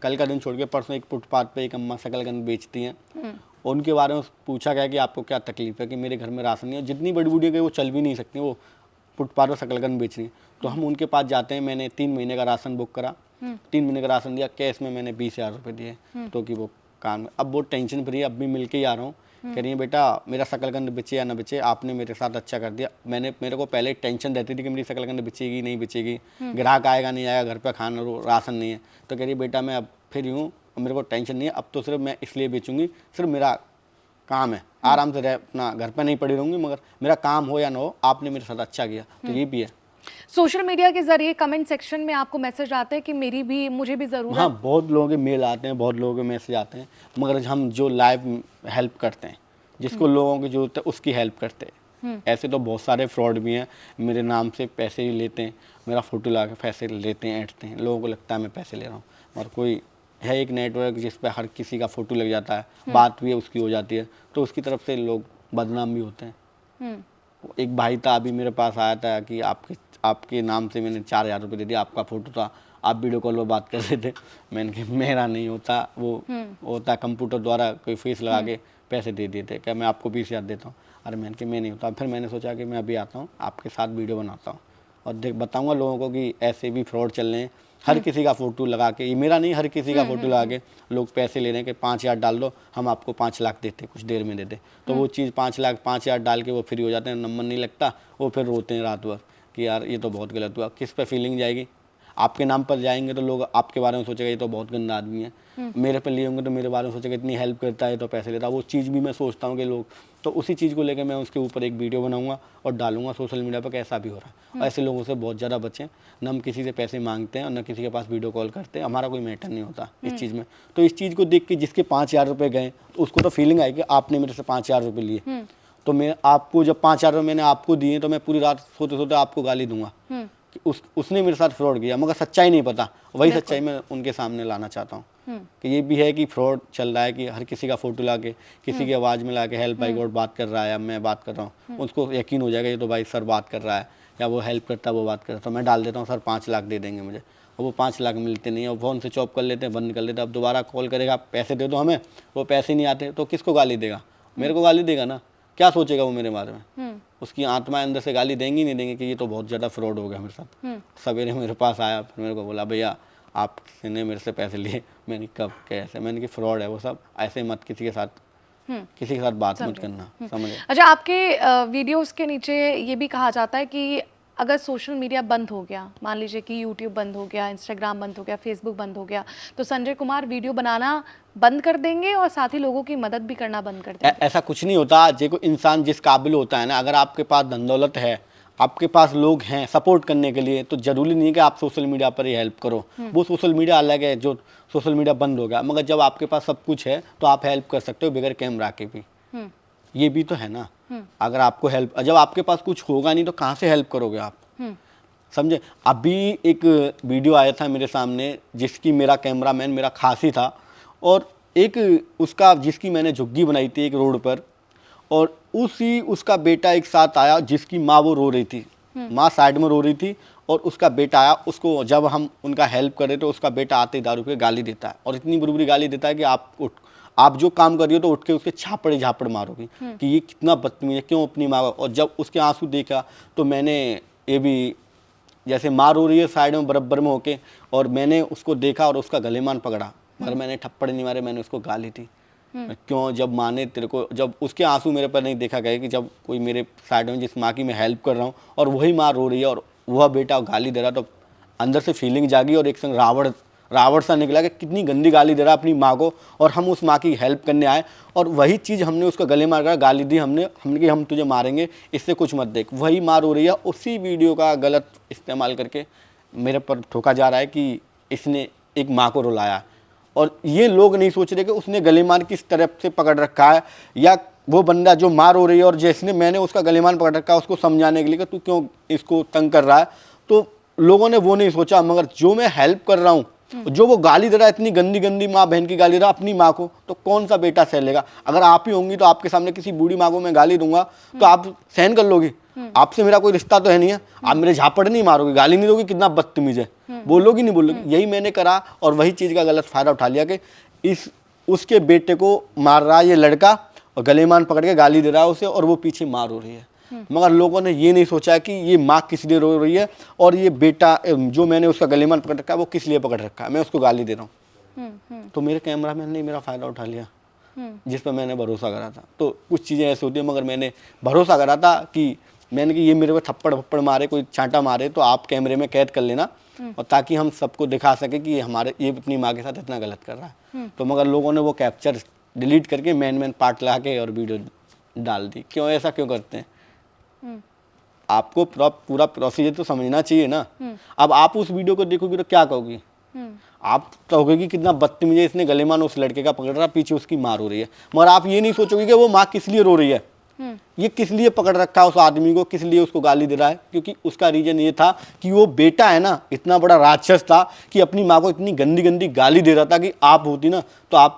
कल का दिन छोड़ के परसों एक फुटपाथ पे एक अम्मा शकलकंद बेचती हैं, उनके बारे में पूछा गया कि आपको क्या तकलीफ है, कि मेरे घर में राशन नहीं है, जितनी बड़ी बूढ़ी है वो चल भी नहीं सकती, वो फुटपाथ पर शकलकंद बेच रही है। तो हम उनके पास जाते हैं, मैंने 3 महीने का राशन बुक करा, 3 महीने का राशन दिया, कैश में मैंने 20,000 रुपये दिए, तो कि वो काम। अब वो टेंशन फ्री है, अब भी मिल के ही आ रहा हूँ, कह रही है बेटा मेरा शकलकंद बेचे या ना बेचे, आपने मेरे साथ अच्छा कर दिया। मेरे को पहले टेंशन रहती थी कि मेरी शकलकंद बेचेगी नहीं बेचेगी, ग्राहक आएगा नहीं आएगा, घर पे खाना राशन नहीं है। तो कह रही बेटा मैं अब फिर हूँ, मेरे को टेंशन नहीं है, अब तो सिर्फ मैं इसलिए बेचूंगी, सिर्फ मेरा काम है, आराम से रह, अपना घर पर नहीं पड़ी रहूँगी, मगर मेरा काम हो या ना हो, आपने मेरे साथ अच्छा किया। तो ये भी है। सोशल मीडिया के जरिए कमेंट सेक्शन में आपको मैसेज आते हैं कि मुझे भी जरूरत। हाँ, बहुत लोगों के मेल आते हैं, बहुत लोगों के मैसेज आते हैं, मगर हम जो लाइव हेल्प करते हैं, जिसको लोगों की जरूरत है उसकी हेल्प करते हैं। ऐसे तो बहुत सारे फ्रॉड भी हैं, मेरे नाम से पैसे ही लेते हैं, मेरा फोटो लगा के पैसे लेते हैं, ऐंठते हैं, लोगों को लगता है मैं पैसे ले रहा हूँ। और कोई है एक नेटवर्क जिस पर हर किसी का फोटो लग जाता है, बात भी उसकी हो जाती है, तो उसकी तरफ से लोग बदनाम भी होते हैं। एक भाई था अभी मेरे पास आया था कि आपके नाम से मैंने 4,000 रुपये दे दिया, आपका फोटो था, आप वीडियो कॉल पर बात कर रहे थे। मैंने कहा मेरा नहीं होता, वो होता कंप्यूटर द्वारा कोई फीस लगा के पैसे दे दिए थे, क्या मैं आपको 20,000 देता हूँ। अरे मैंने कहा मैं नहीं होता। फिर मैंने सोचा कि मैं अभी आता हूँ, आपके साथ वीडियो बनाता हूँ और बताऊँगा लोगों को कि ऐसे भी फ्रॉड चल रहे हैं। हर किसी का फोटो लगा के, ये मेरा नहीं, हर किसी का फोटो लगा के लोग पैसे ले रहे हैं कि 5,000 डाल दो, हम आपको 5 लाख देते, कुछ देर में देते। तो वो चीज़ 5,000 डाल के वो फ्री हो जाते हैं, नंबर नहीं लगता, वो फिर रोते हैं रात भर कि यार ये तो बहुत गलत हुआ। किस पे फीलिंग जाएगी? आपके नाम पर जाएंगे तो लोग आपके बारे में सोचेगा ये तो बहुत गंदा आदमी है, मेरे पे लिए होंगे तो मेरे बारे में सोचेगा इतनी हेल्प करता है तो पैसे लेता है। वो चीज़ भी मैं सोचता हूँ कि लोग, तो उसी चीज़ को लेकर मैं उसके ऊपर एक वीडियो बनाऊंगा और डालूंगा सोशल मीडिया पर कि ऐसा भी हो रहा है। और ऐसे लोगों से बहुत ज़्यादा बचें, न हम किसी से पैसे मांगते हैं और न किसी के पास वीडियो कॉल करते हैं, हमारा कोई मैटर नहीं होता इस चीज़ में। तो इस चीज़ को देख के जिसके 5,000 रुपये गए तो उसको तो फीलिंग आई कि आपने मेरे से 5,000 रुपये लिए, तो मैं आपको जब 5,000 रुपये मैंने आपको दिए तो मैं पूरी रात सोते सोते आपको गाली दूंगा कि उसने मेरे साथ फ्रॉड किया, मगर सच्चाई नहीं पता। वही सच्चाई मैं उनके सामने लाना चाहता हूँ कि ये भी है कि फ्रॉड चल रहा है, कि हर किसी का फोटो ला के किसी की आवाज़ में ला के हेल्प बाई गॉड बात कर रहा है या मैं बात कर रहा हूँ, उसको यकीन हो जाएगा ये तो भाई सर बात कर रहा है या वो हेल्प करता है वो बात कर रहा है। तो मैं डाल देता हूँ सर 5 लाख दे देंगे मुझे, और वो 5 लाख मिलते नहीं है, फ़ोन से चॉप कर लेते हैं, बंद कर लेते हैं। अब दोबारा कॉल करेगा पैसे दे दो हमें, वो पैसे नहीं आते तो किसको गाली देगा? मेरे को गाली देगा ना। क्या सोचेगा वो मेरे बारे में? उसकी आत्मा अंदर से गाली देंगी नहीं देंगे कि ये तो बहुत ज़्यादा फ्रॉड हो गया मेरे साथ। सवेरे मेरे पास आया, फिर मेरे को बोला भैया आपने मेरे से पैसे लिए। मैंने कब कैसे, मैंने कि फ्रॉड है वो सब, ऐसे मत किसी के साथ बात मत करना, समझ गए। अच्छा, आपके वीडियोस के नीचे ये भी कहा जाता है कि अगर सोशल मीडिया बंद हो गया, मान लीजिए कि यूट्यूब बंद हो गया, इंस्टाग्राम बंद हो गया, फेसबुक बंद हो गया, तो संजय कुमार वीडियो बनाना बंद कर देंगे और साथ ही लोगों की मदद भी करना बंद कर देंगे। ऐसा कुछ नहीं होता। देखो इंसान जिस काबिल होता है ना, अगर आपके पास धन दौलत है, आपके पास लोग हैं सपोर्ट करने के लिए, तो जरूरी नहीं है कि आप सोशल मीडिया पर ही हेल्प करो। वो सोशल मीडिया अलग है, जो सोशल मीडिया बंद हो गया, मगर जब आपके पास सब कुछ है तो आप हेल्प कर सकते हो बगैर कैमरा के भी। ये भी तो है ना। अगर आपको हेल्प, जब आपके पास कुछ होगा नहीं तो कहाँ से हेल्प करोगे आप, समझे। अभी एक वीडियो आया था मेरे सामने जिसकी मेरा कैमरामैन मेरा खासी था, और एक उसका जिसकी मैंने झुग्गी बनाई थी एक रोड पर, और उसका बेटा एक साथ आया जिसकी माँ वो रो रही थी, माँ साइड में रो रही थी, और उसका बेटा आया। उसको जब हम उनका हेल्प कर रहे थे, उसका बेटा आते ही दारू पे गाली देता है, और इतनी बुरी बुरी गाली देता है कि आप जो काम कर रही हो तो उठ के उसके झापड़ मारोगी कि ये कितना बदतमीज है, क्यों अपनी माँ। और जब उसके आंसू देखा तो मैंने ये भी, जैसे माँ रो रही है साइड में बराबर में होके, और मैंने उसको देखा और उसका गलेमान पकड़ा, मगर मैंने थप्पड़ नहीं मारे, मैंने उसको गाली दी। क्यों, जब माँ ने तेरे को, जब उसके आंसू मेरे पर नहीं देखा गया कि जब कोई मेरे साइड में जिस माँ की मैं हेल्प कर रहा हूँ और वही माँ रो रही है और वह बेटा गाली दे रहा, तो अंदर से फीलिंग जागी और एक संग रावण सा निकला कि कितनी गंदी गाली दे रहा अपनी माँ को, और हम उस माँ की हेल्प करने आए, और वही चीज़ हमने उसको गले मार कर गाली दी, हमने कि हम तुझे मारेंगे, इससे कुछ मत देख। वही माँ रो रही है, उसी वीडियो का गलत इस्तेमाल करके मेरे पर ठोका जा रहा है कि इसने एक माँ को रुलाया। और ये लोग नहीं सोच रहे कि उसने गलेमान किस तरफ से पकड़ रखा है, या वो बंदा जो मार हो रही है और जिसने मैंने उसका गलेमान पकड़ रखा है उसको समझाने के लिए कि तू क्यों इसको तंग कर रहा है, तो लोगों ने वो नहीं सोचा। मगर जो मैं हेल्प कर रहा हूँ, जो वो गाली दे रहा है, इतनी गंदी गंदी माँ बहन की गाली दे रहा है अपनी माँ को, तो कौन सा बेटा सह लेगा। अगर आप ही होंगी तो आपके सामने किसी बूढ़ी माँ को मैं गाली दूंगा तो आप सहन कर लोगी। आपसे मेरा कोई रिश्ता तो है नहीं है, आप मेरे झापड़ नहीं मारोगे, गाली नहीं दोगी, कितना बदतमीज है, बोलोगी नहीं बोलोगी। यही मैंने करा, और वही चीज़ का गलत फायदा उठा लिया कि उसके बेटे को मार रहा है ये लड़का, और गलेमान पकड़ के गाली दे रहा है उसे, और वो पीछे मार हो रही है। मगर लोगों ने ये नहीं सोचा कि ये माँ किस लिए रो रही है, और ये बेटा जो मैंने उसका गलेमान पकड़ रखा है वो किस लिए पकड़ रखा है, मैं उसको गाली दे रहा हूँ। तो मेरे कैमरामैन ने मेरा फ़ायदा उठा लिया जिस पर मैंने भरोसा करा था। तो कुछ चीज़ें ऐसी होती हैं, मगर मैंने भरोसा करा था कि ये मेरे को थप्पड़ मारे, कोई चांटा मारे तो आप कैमरे में कैद कर लेना, और ताकि हम सबको दिखा सके कि ये अपनी माँ के साथ इतना गलत कर रहा है। तो मगर लोगों ने वो कैप्चर डिलीट करके मेन पार्ट ला के और वीडियो डाल दी। क्यों, ऐसा क्यों करते हैं? आपको पूरा प्रोसीजर तो समझना चाहिए ना। अब आप उस वीडियो को देखोगे तो क्या कहोगी? आप कहोगे कि कितना बदतमीज है, इसने गलेमान उस लड़के का पकड़ रहा, पीछे उसकी माँ रो रही है। मगर आप ये नहीं सोचोगे कि वो माँ किस लिए रो रही है, ये किस लिए पकड़ रखा है उस आदमी को, किस लिए उसको गाली दे रहा है। क्योंकि उसका रीजन ये था कि वो बेटा है ना, इतना बड़ा राक्षस था कि अपनी माँ को इतनी गंदी गंदी गाली दे रहा था कि आप होती ना तो आप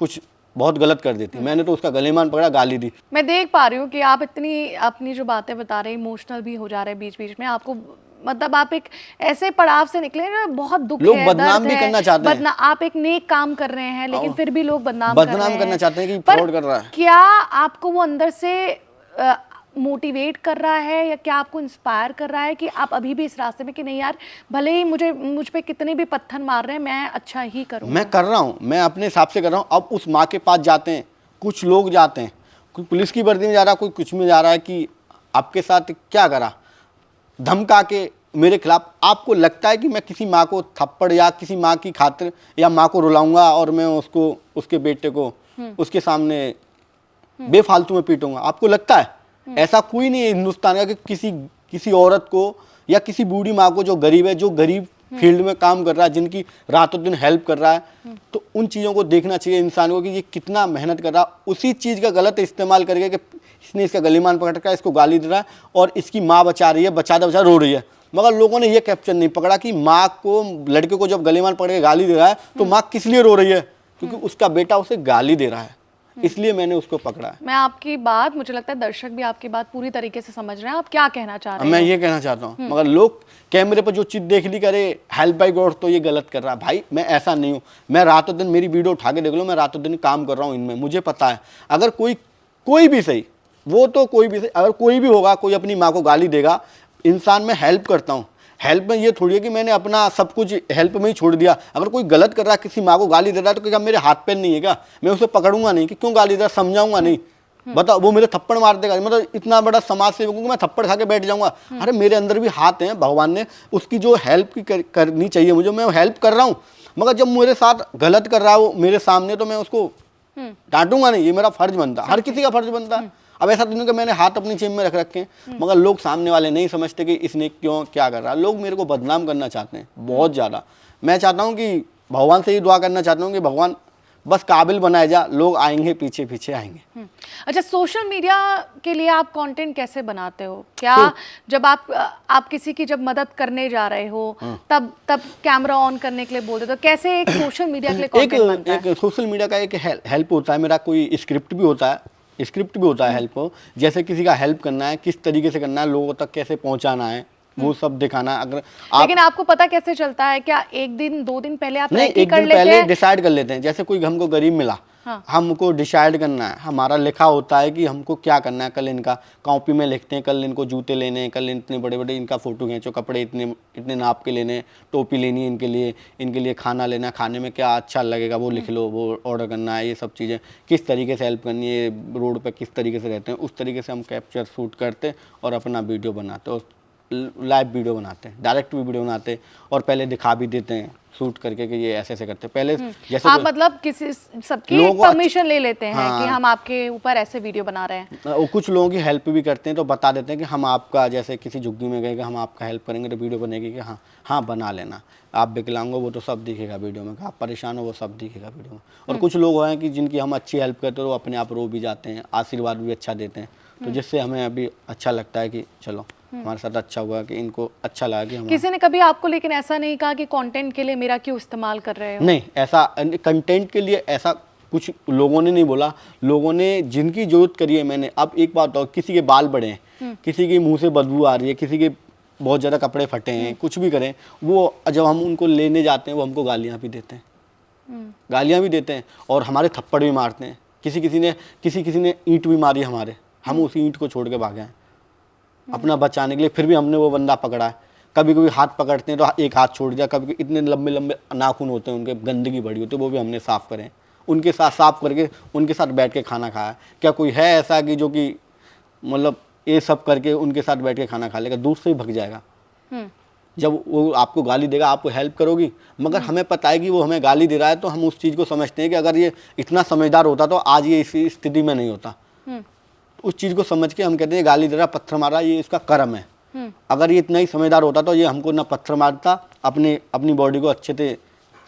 कुछ बहुत गलत कर देती। मैंने तो उसका गलेमान पकड़ा, गाली दी। मैं देख पा रही हूँ कि आप इतनी अपनी जो बातें बता रहे हैं, इमोशनल भी हो जा रहे हैं बीच बीच में। आपको मतलब आप एक ऐसे पड़ाव से निकले ना, बहुत दुख है, लोग बदनाम दर्द भी है, करना चाहते हैं। आप एक नेक काम कर रहे हैं लेकिन फिर भी लोग बदनाम करना चाहते हैं कि फ्रॉड कर रहा है। क्या आपको वो अंदर से मोटिवेट कर रहा है, या क्या आपको इंस्पायर कर रहा है कि आप अभी भी इस रास्ते में कि नहीं यार, भले ही मुझ पे कितने भी पत्थर मार रहे हैं, मैं अच्छा ही करूँगा? मैं कर रहा हूँ, मैं अपने हिसाब से कर रहा हूँ। अब उस माँ के पास जाते हैं, कुछ लोग जाते हैं, कोई पुलिस की वर्दी में जा रहा है, कोई कुछ में जा रहा है कि आपके साथ क्या करा, धमका के मेरे खिलाफ। आपको लगता है कि मैं किसी माँ को थप्पड़ या किसी माँ की खातिर या माँ को रुलाऊंगा और मैं उसको, उसके बेटे को उसके सामने बेफालतू में पीटूंगा? आपको लगता है? ऐसा कोई नहीं है हिंदुस्तान का कि किसी औरत को या किसी बूढ़ी माँ को जो गरीब है, जो गरीब फील्ड में काम कर रहा है, जिनकी रातों दिन हेल्प कर रहा है, तो उन चीज़ों को देखना चाहिए इंसान को कि ये कितना मेहनत कर रहा है। उसी चीज़ का गलत इस्तेमाल करके कि इसने इसका गलेमान पकड़ रखा है, इसको गाली दे रहा है और इसकी माँ बचा रही है, बचा रो रही है। मगर लोगों ने ये कैप्चर नहीं पकड़ा कि माँ को, लड़के को जब गलेमान पकड़ के गाली दे रहा है तो माँ किस लिए रो रही है? क्योंकि उसका बेटा उसे गाली दे रहा है, इसलिए मैंने उसको पकड़ा है। मैं आपकी बात, मुझे लगता है दर्शक भी आपकी बात पूरी तरीके से समझ रहे हैं। आप क्या कहना चाह रहे हैं? मैं ये कहना चाहता हूँ, मगर लोग कैमरे पर जो चीज़ देख ली करे हेल्प बाय गॉड तो ये गलत कर रहा है। भाई मैं ऐसा नहीं हूँ, मैं रातों दिन, मेरी वीडियो उठा के देख लो, मैं रातों दिन काम कर रहा हूँ इनमें, मुझे पता है। अगर कोई भी सही, वो तो कोई भी सही, अगर कोई भी होगा, कोई अपनी माँ को गाली देगा, इंसान मैं हेल्प करता हूँ, हेल्प में ये थोड़ी है कि मैंने अपना सब कुछ हेल्प में ही छोड़ दिया। अगर कोई गलत कर रहा है, किसी माँ को गाली दे रहा है, तो क्या मेरे हाथ पैर नहीं है क्या? मैं उसे पकड़ूंगा नहीं कि क्यों गाली दे रहा, समझाऊंगा नहीं? बता, वो मेरे थप्पड़ मार देगा, मतलब इतना बड़ा समाज सेवक हूं कि मैं थप्पड़ खा के बैठ जाऊंगा? अरे मेरे अंदर भी हाथ हैं, भगवान ने उसकी जो हेल्प की करनी चाहिए मुझे, मैं हेल्प कर रहा हूँ। मगर जब मेरे साथ गलत कर रहा है वो मेरे सामने, तो मैं उसको डांटूंगा नहीं, ये मेरा फर्ज बनता है, हर किसी का फर्ज बनता है। अब ऐसा तो नहीं कि मैंने हाथ अपनी जेब में रख रखे हैं, मगर लोग सामने वाले नहीं समझते कि इसने क्यों क्या कर रहा है। लोग मेरे को बदनाम करना चाहते हैं बहुत ज़्यादा। मैं चाहता हूँ कि भगवान से ही दुआ करना चाहता हूँ कि भगवान बस काबिल बनाया जा, लोग आएंगे, पीछे पीछे आएंगे। अच्छा, सोशल मीडिया के लिए आप कंटेंट कैसे बनाते हो? क्या जब आप किसी की जब मदद करने जा रहे हो तब कैमरा ऑन करने के लिए बोलते हो, तो कैसे एक सोशल मीडिया के लिए कंटेंट बनता है? एक सोशल मीडिया का एक हेल्प होता है, मेरा कोई स्क्रिप्ट भी होता है, हेल्प हो, जैसे किसी का हेल्प करना है, किस तरीके से करना है, लोगों तक कैसे पहुंचाना है, वो सब दिखाना है। अगर लेकिन आपको पता कैसे चलता है? क्या एक दिन 2 दिन पहले आप नहीं, एक दिन पहले डिसाइड कर लेते हैं। जैसे कोई हमको गरीब मिला, हमको डिसाइड करना है, हमारा लिखा होता है कि हमको क्या करना है। कल इनका कॉपी में लिखते हैं, कल इनको जूते लेने हैं, कल इतने बड़े बड़े इनका फोटो खींचो, कपड़े इतने नाप के लेने, टोपी लेनी है इनके लिए खाना लेना है, खाने में क्या अच्छा लगेगा वो लिख लो, वो ऑर्डर करना है, ये सब चीज़ें किस तरीके से हेल्प करनी है, रोड पर किस तरीके से रहते हैं, उस तरीके से हम कैप्चर शूट करते और अपना वीडियो बनाते और लाइव वीडियो बनाते हैं, डायरेक्ट वीडियो बनाते हैं और पहले दिखा भी देते हैं शूट करके कि ये ऐसे ऐसे करते हैं। पहले जैसे आप मतलब किसी सबकी परमिशन ले लेते हैं कि हम आपके ऊपर ऐसे वीडियो बना रहे हैं। और कुछ लोगों की हेल्प भी करते हैं, तो बता देते हैं कि हम आपका, जैसे किसी झुग्गी में गए, हम आपका हेल्प करेंगे, तो वीडियो बनेगी कि हाँ बना लेना। आप विकलांग हो वो तो सब दिखेगा वीडियो में, आप परेशान हो वो सब दिखेगा वीडियो में। और कुछ लोग हैं कि जिनकी हम अच्छी हेल्प करते हैं, तो वो अपने आप रो भी जाते हैं, आशीर्वाद भी अच्छा देते हैं, तो जिससे हमें अभी अच्छा लगता है कि चलो हमारे साथ अच्छा हुआ, कि इनको अच्छा लगा कि हम। किसी ने कभी आपको लेकिन ऐसा नहीं कहा कि कंटेंट के लिए मेरा क्यों इस्तेमाल कर रहे हो? नहीं, ऐसा कंटेंट के लिए ऐसा कुछ लोगों ने नहीं बोला। लोगों ने जिनकी जरूरत करी है मैंने। अब एक बात बताओ, किसी के बाल बड़े हैं, किसी के मुंह से बदबू आ रही है, किसी के बहुत ज़्यादा कपड़े फटे हैं, कुछ भी करें, वो जब हम उनको लेने जाते हैं वो हमको गालियाँ भी देते हैं, और हमारे थप्पड़ भी मारते हैं। किसी ने ईंट भी मारी हमारे, हम उसी ईंट को छोड़ के भागे हैं अपना बचाने के लिए, फिर भी हमने वो बंदा पकड़ा है। कभी कभी हाथ पकड़ते हैं तो एक हाथ छोड़ दिया, कभी इतने लंबे लंबे नाखून होते हैं उनके, गंदगी बड़ी होती है, वो भी हमने साफ़ करें, उनके साथ साफ़ करके उनके साथ बैठ के खाना खाया। क्या कोई है ऐसा कि जो कि मतलब ये सब करके उनके साथ बैठ के खाना खा लेगा? दूर से ही भग जाएगा। जब वो आपको गाली देगा, आपको हेल्प करोगी, मगर हमें पता है कि वो हमें गाली दे रहा है, तो हम उस चीज़ को समझते हैं कि अगर ये इतना समझदार होता तो आज ये इस स्थिति में नहीं होता। उस चीज़ को समझ के हम कहते हैं गाली दे रहा, पत्थर मारा, ये इसका कर्म है। अगर ये इतना ही समझदार होता तो ये हमको ना पत्थर मारता, अपनी बॉडी को अच्छे से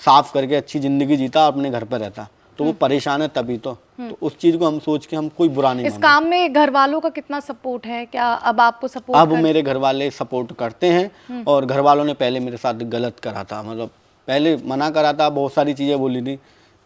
साफ करके अच्छी ज़िंदगी जीता, अपने घर पर रहता। तो वो परेशान है तभी तो उस चीज़ को हम सोच के हम कोई बुरा नहीं इस काम में घर वालों का कितना सपोर्ट है? क्या अब आपको सपोर्ट? अब मेरे घर वाले सपोर्ट करते हैं, और घर वालों ने पहले मेरे साथ गलत करा था, मतलब पहले मना करा था, बहुत सारी चीज़ें बोली थी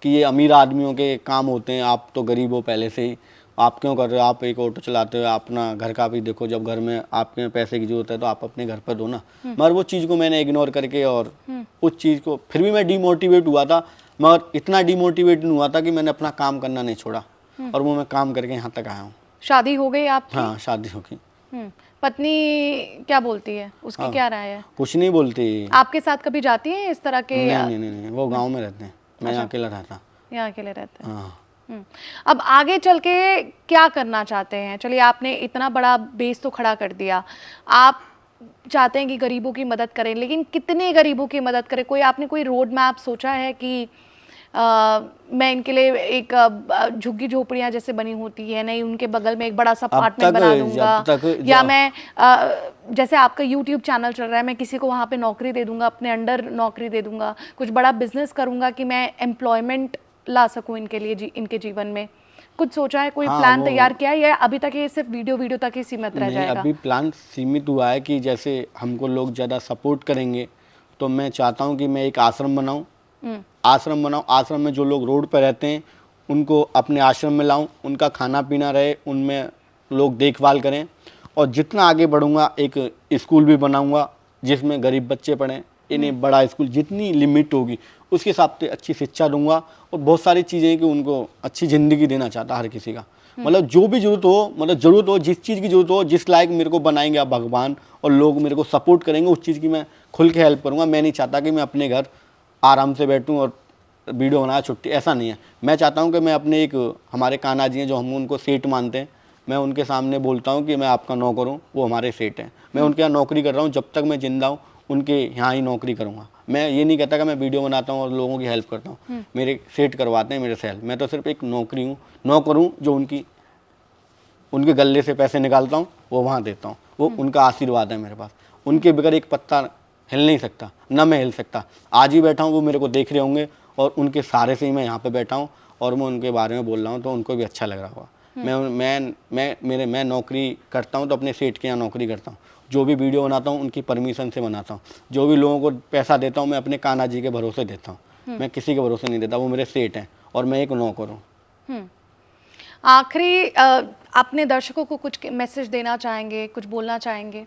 कि ये अमीर आदमियों के काम होते हैं, आप तो गरीब हो पहले से ही, आप क्यों कर रहे हो, आप एक ऑटो चलाते हो, अपना घर का भी देखो, जब घर में आपके पैसे की जरूरत है तो आप अपने घर पर दो ना। मगर वो चीज़ को मैंने इग्नोर करके, और उस चीज़ को फिर भी मैं डीमोटिवेट हुआ था, मगर इतना डीमोटिवेट नहीं हुआ था कि मैंने अपना काम करना नहीं छोड़ा, और वो मैं काम करके यहाँ तक आया हूँ। शादी हो गई आपकी? हाँ, शादी हो गई। पत्नी क्या बोलती है? उसकी क्या राय है? कुछ नहीं बोलती। आपके साथ कभी जाती है इस तरह के? नहीं, वो गाँव में रहते हैं, मैं अकेला रहता। यहाँ अकेले रहते हैं। हाँ। अब आगे चल के क्या करना चाहते हैं? चलिए, आपने इतना बड़ा बेस तो खड़ा कर दिया, आप चाहते हैं कि गरीबों की मदद करें, लेकिन कितने गरीबों की मदद करें? आपने कोई रोड मैप सोचा है कि मैं इनके लिए एक झुग्गी झोपड़ियाँ जैसे बनी होती है, नहीं उनके बगल में एक बड़ा सा अपार्टमेंट बना दूंगा, या मैं जैसे आपका YouTube चैनल चल रहा है, मैं किसी को वहाँ पे नौकरी दे दूंगा, अपने अंडर नौकरी दे दूंगा, कुछ बड़ा बिजनेस करूंगा कि मैं एम्प्लॉयमेंट ला सकूं इनके लिए, इनके जीवन में? कुछ सोचा है, कोई प्लान तैयार किया है, या अभी तक ये सिर्फ वीडियो तक ही सीमित रह जाएगा? अभी प्लान सीमित हुआ है कि जैसे हमको लोग ज़्यादा सपोर्ट करेंगे, तो मैं चाहता हूँ कि मैं एक आश्रम बनाऊँ, आश्रम में जो लोग रोड पर रहते हैं उनको अपने आश्रम में लाऊं, उनका खाना पीना रहे, उनमें लोग देखभाल करें, और जितना आगे बढ़ूंगा एक स्कूल भी बनाऊंगा जिसमें गरीब बच्चे पढ़ें, इन्हें बड़ा स्कूल जितनी लिमिट होगी उसके हिसाब से अच्छी शिक्षा दूंगा, और बहुत सारी चीज़ें कि उनको अच्छी ज़िंदगी देना चाहता हर किसी का, मतलब जो भी ज़रूरत हो, जिस चीज़ की ज़रूरत हो, जिस लायक मेरे को बनाएंगे आप भगवान, और लोग मेरे को सपोर्ट करेंगे, उस चीज़ की मैं खुल के हेल्प करूँगा। मैं नहीं चाहता कि मैं अपने घर आराम से बैठूँ और वीडियो बनाया छुट्टी, ऐसा नहीं है। मैं चाहता हूँ कि मैं अपने एक हमारे कान्हा जी हैं जो हम उनको सेठ मानते हैं, मैं उनके सामने बोलता हूँ कि मैं आपका नौकर हूँ, वो हमारे सेठ हैं। मैं उनके यहाँ नौकरी कर रहा हूँ, जब तक मैं जिंदा हूँ उनके यहाँ ही नौकरी करूँगा। मैं ये नहीं कहता कि मैं वीडियो बनाता हूँ और लोगों की हेल्प करता हूँ, मेरे सेठ करवाते हैं मेरे से हेल्प। मैं तो सिर्फ एक नौकर हूँ जो उनके गले से पैसे निकालता हूँ, वो वहाँ देता हूँ। वो उनका आशीर्वाद है मेरे पास। उनके बगैर एक पत्ता हिल नहीं सकता, ना मैं हिल सकता। आज ही बैठा हूँ, वो मेरे को देख रहे होंगे और उनके सहारे से ही मैं यहाँ पे बैठा हूँ और मैं उनके बारे में बोल रहा हूँ, तो उनको भी अच्छा लग रहा होगा। मैं नौकरी करता हूँ तो अपने सेठ के यहाँ नौकरी करता हूँ। जो भी वीडियो बनाता हूँ उनकी परमिशन से बनाता हूँ। जो भी लोगों को पैसा देता हूँ मैं अपने कान्हा जी के भरोसे देता हूँ। मैं किसी के भरोसे नहीं देता, वो मेरे सेठ हैं और मैं एक नौकर हूँ। आखिरी अपने दर्शकों को कुछ मैसेज देना चाहेंगे, कुछ बोलना चाहेंगे?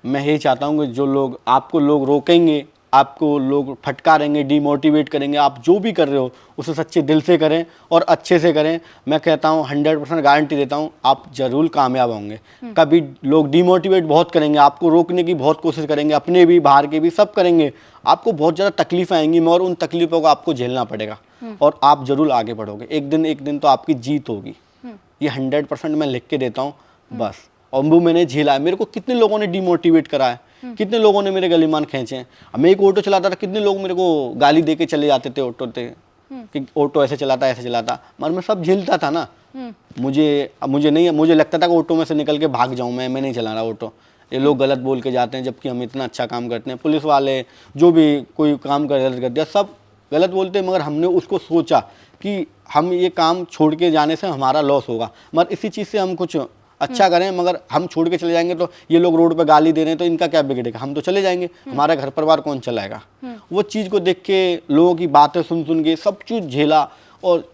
मैं यही चाहता हूँ कि जो लोग आपको रोकेंगे, आपको लोग फटकारेंगे, डिमोटिवेट करेंगे, आप जो भी कर रहे हो उसे सच्चे दिल से करें और अच्छे से करें। मैं कहता हूँ 100% गारंटी देता हूँ आप ज़रूर कामयाब होंगे। कभी लोग डिमोटिवेट बहुत करेंगे, आपको रोकने की बहुत कोशिश करेंगे, अपने भी बाहर के भी सब करेंगे, आपको बहुत ज़्यादा तकलीफ़ें आएंगी, मगर उन तकलीफ़ों को आपको झेलना पड़ेगा और आप ज़रूर आगे बढ़ोगे। एक दिन तो आपकी जीत होगी, ये 100% मैं लिख के देता हूँ बस। और वो मैंने झेला है। मेरे को कितने लोगों ने डिमोटिवेट करा है, कितने लोगों ने मेरे गलीमान खींचे हैं। मैं एक ऑटो चलाता था, कितने लोग मेरे को गाली दे के चले जाते थे ऑटो से कि ऑटो ऐसे चलाता मगर मैं सब झेलता था ना। मुझे लगता था कि ऑटो में से निकल के भाग जाऊं, मैं नहीं चला रहा ऑटो। ये लोग गलत बोल के जाते हैं जबकि हम इतना अच्छा काम करते हैं। पुलिस वाले जो भी कोई काम गलत कर दिया सब गलत बोलते हैं, मगर हमने उसको सोचा कि हम ये काम छोड़ के जाने से हमारा लॉस होगा, मगर इसी चीज़ से हम कुछ अच्छा करें। मगर हम छोड़ के चले जाएंगे तो ये लोग रोड पे गाली दे रहे हैं तो इनका क्या बिगड़ेगा, हम तो चले जाएंगे, हमारा घर परिवार कौन चलाएगा। वो चीज़ को देख के, लोगों की बातें सुन के सब चीज़ झेला और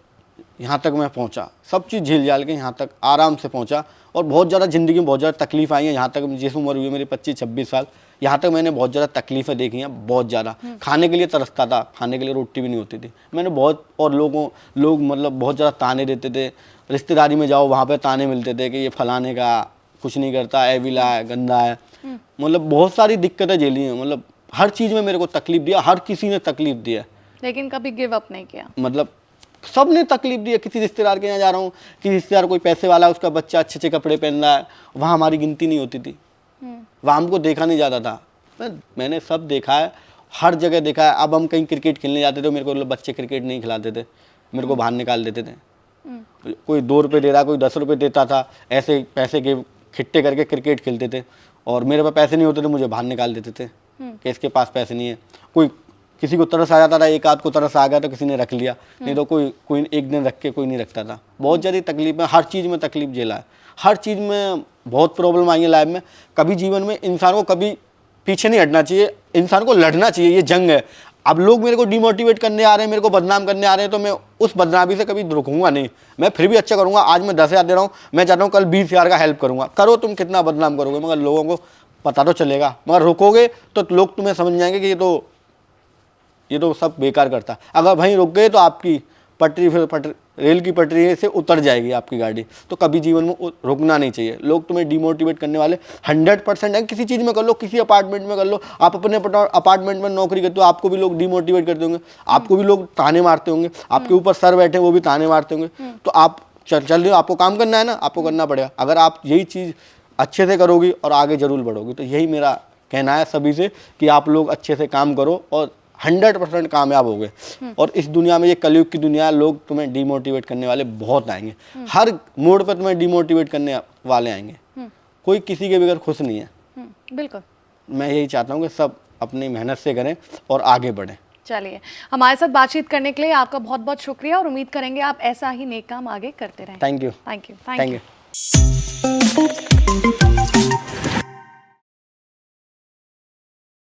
यहाँ तक मैं पहुँचा। सब चीज़ झेल झाल के यहाँ तक आराम से पहुँचा और बहुत ज़्यादा ज़िंदगी में बहुत ज़्यादा तकलीफ आई है। यहाँ तक जिस उम्र हुई मेरी 25-26 साल, यहाँ तक मैंने बहुत ज़्यादा तकलीफ़ें देखी हैं, बहुत ज़्यादा। खाने के लिए तरसता था, खाने के लिए रोटी भी नहीं होती थी मैंने बहुत। और लोग मतलब बहुत ज़्यादा ताने देते थे। रिश्तेदारी में जाओ वहाँ पे ताने मिलते थे कि ये फलाने का कुछ नहीं करता, एविला है, गंदा है। मतलब बहुत सारी दिक्कतें झेली हैं। मतलब हर चीज़ में मेरे को तकलीफ दिया, हर किसी ने तकलीफ दिया, लेकिन कभी गिव अप नहीं किया। मतलब सब ने तकलीफ दी है। किसी रिश्तेदार के यहाँ जा रहा हूँ, किसी रिश्तेदार कोई पैसे वाला है, उसका बच्चा अच्छे कपड़े पहन रहा है, वहाँ हमारी गिनती नहीं होती थी, वहाँ हमको देखा नहीं जाता था। मैंने सब देखा है, हर जगह देखा है। अब हम कहीं क्रिकेट खेलने जाते थे, मेरे को बच्चे क्रिकेट नहीं खिलाते थे, मेरे को बाहर निकाल देते थे। कोई 2 रुपये दे रहा, कोई 10 रुपये देता था, ऐसे पैसे के खिट्टे करके क्रिकेट खेलते थे और मेरे पास पैसे नहीं होते थे, मुझे बाहर निकाल देते थे कि इसके पास पैसे नहीं है। किसी को तरस आ जाता था, एक आध को तरस आ गया तो किसी ने रख लिया, नहीं तो कोई एक दिन रख के कोई नहीं रखता था। बहुत ज़्यादा तकलीफ में, हर चीज़ में तकलीफ झेला है, हर चीज़ में बहुत प्रॉब्लम आई है लाइफ में। कभी जीवन में इंसान को कभी पीछे नहीं हटना चाहिए, इंसान को लड़ना चाहिए, ये जंग है। अब लोग मेरे को डिमोटिवेट करने आ रहे हैं, मेरे को बदनाम करने आ रहे हैं, तो मैं उस बदनामी से कभी रुकूंगा नहीं। मैं फिर भी अच्छा करूंगा। आज मैं 10,000 दे रहा हूँ, मैं चाहता हूँ कल 20,000 का हेल्प करूंगा। करो, तुम कितना बदनाम करोगे, मगर लोगों को पता तो चलेगा। मगर रुकोगे तो लोग तुम्हें समझ जाएंगे कि ये तो सब बेकार करता। अगर वहीं रुक गए तो आपकी रेल की पटरी से उतर जाएगी आपकी गाड़ी। तो कभी जीवन में रुकना नहीं चाहिए। लोग तुम्हें डिमोटिवेट करने वाले 100% है। किसी चीज़ में कर लो, किसी अपार्टमेंट में कर लो, आप अपने अपार्टमेंट में नौकरी करते हो, आपको भी लोग डिमोटिवेट करते होंगे, आपको भी लोग ताने मारते होंगे, आपके ऊपर सर बैठे वो भी ताने मारते होंगे। तो आप चल रहे हो, आपको काम करना है ना, आपको करना पड़ेगा। अगर आप यही चीज़ अच्छे से करोगी और आगे जरूर बढ़ोगी। तो यही मेरा कहना है सभी से कि आप लोग अच्छे से काम करो और 100% कामयाब हो गए। और इस दुनिया में, ये कलयुग की दुनिया, लोग तुम्हें डिमोटिवेट करने वाले बहुत आएंगे। हर मोड़ पर तुम्हें डिमोटिवेट करने वाले आएंगे। कोई किसी के बगैर खुश नहीं है। बिल्कुल। मैं यही चाहता हूँ कि सब अपनी मेहनत से करें और आगे बढ़ें। चलिए, हमारे साथ बातचीत करने के लिए आपका बहुत बहुत शुक्रिया और उम्मीद करेंगे आप ऐसा ही नेक काम आगे करते रहें। Thank you. Thank you.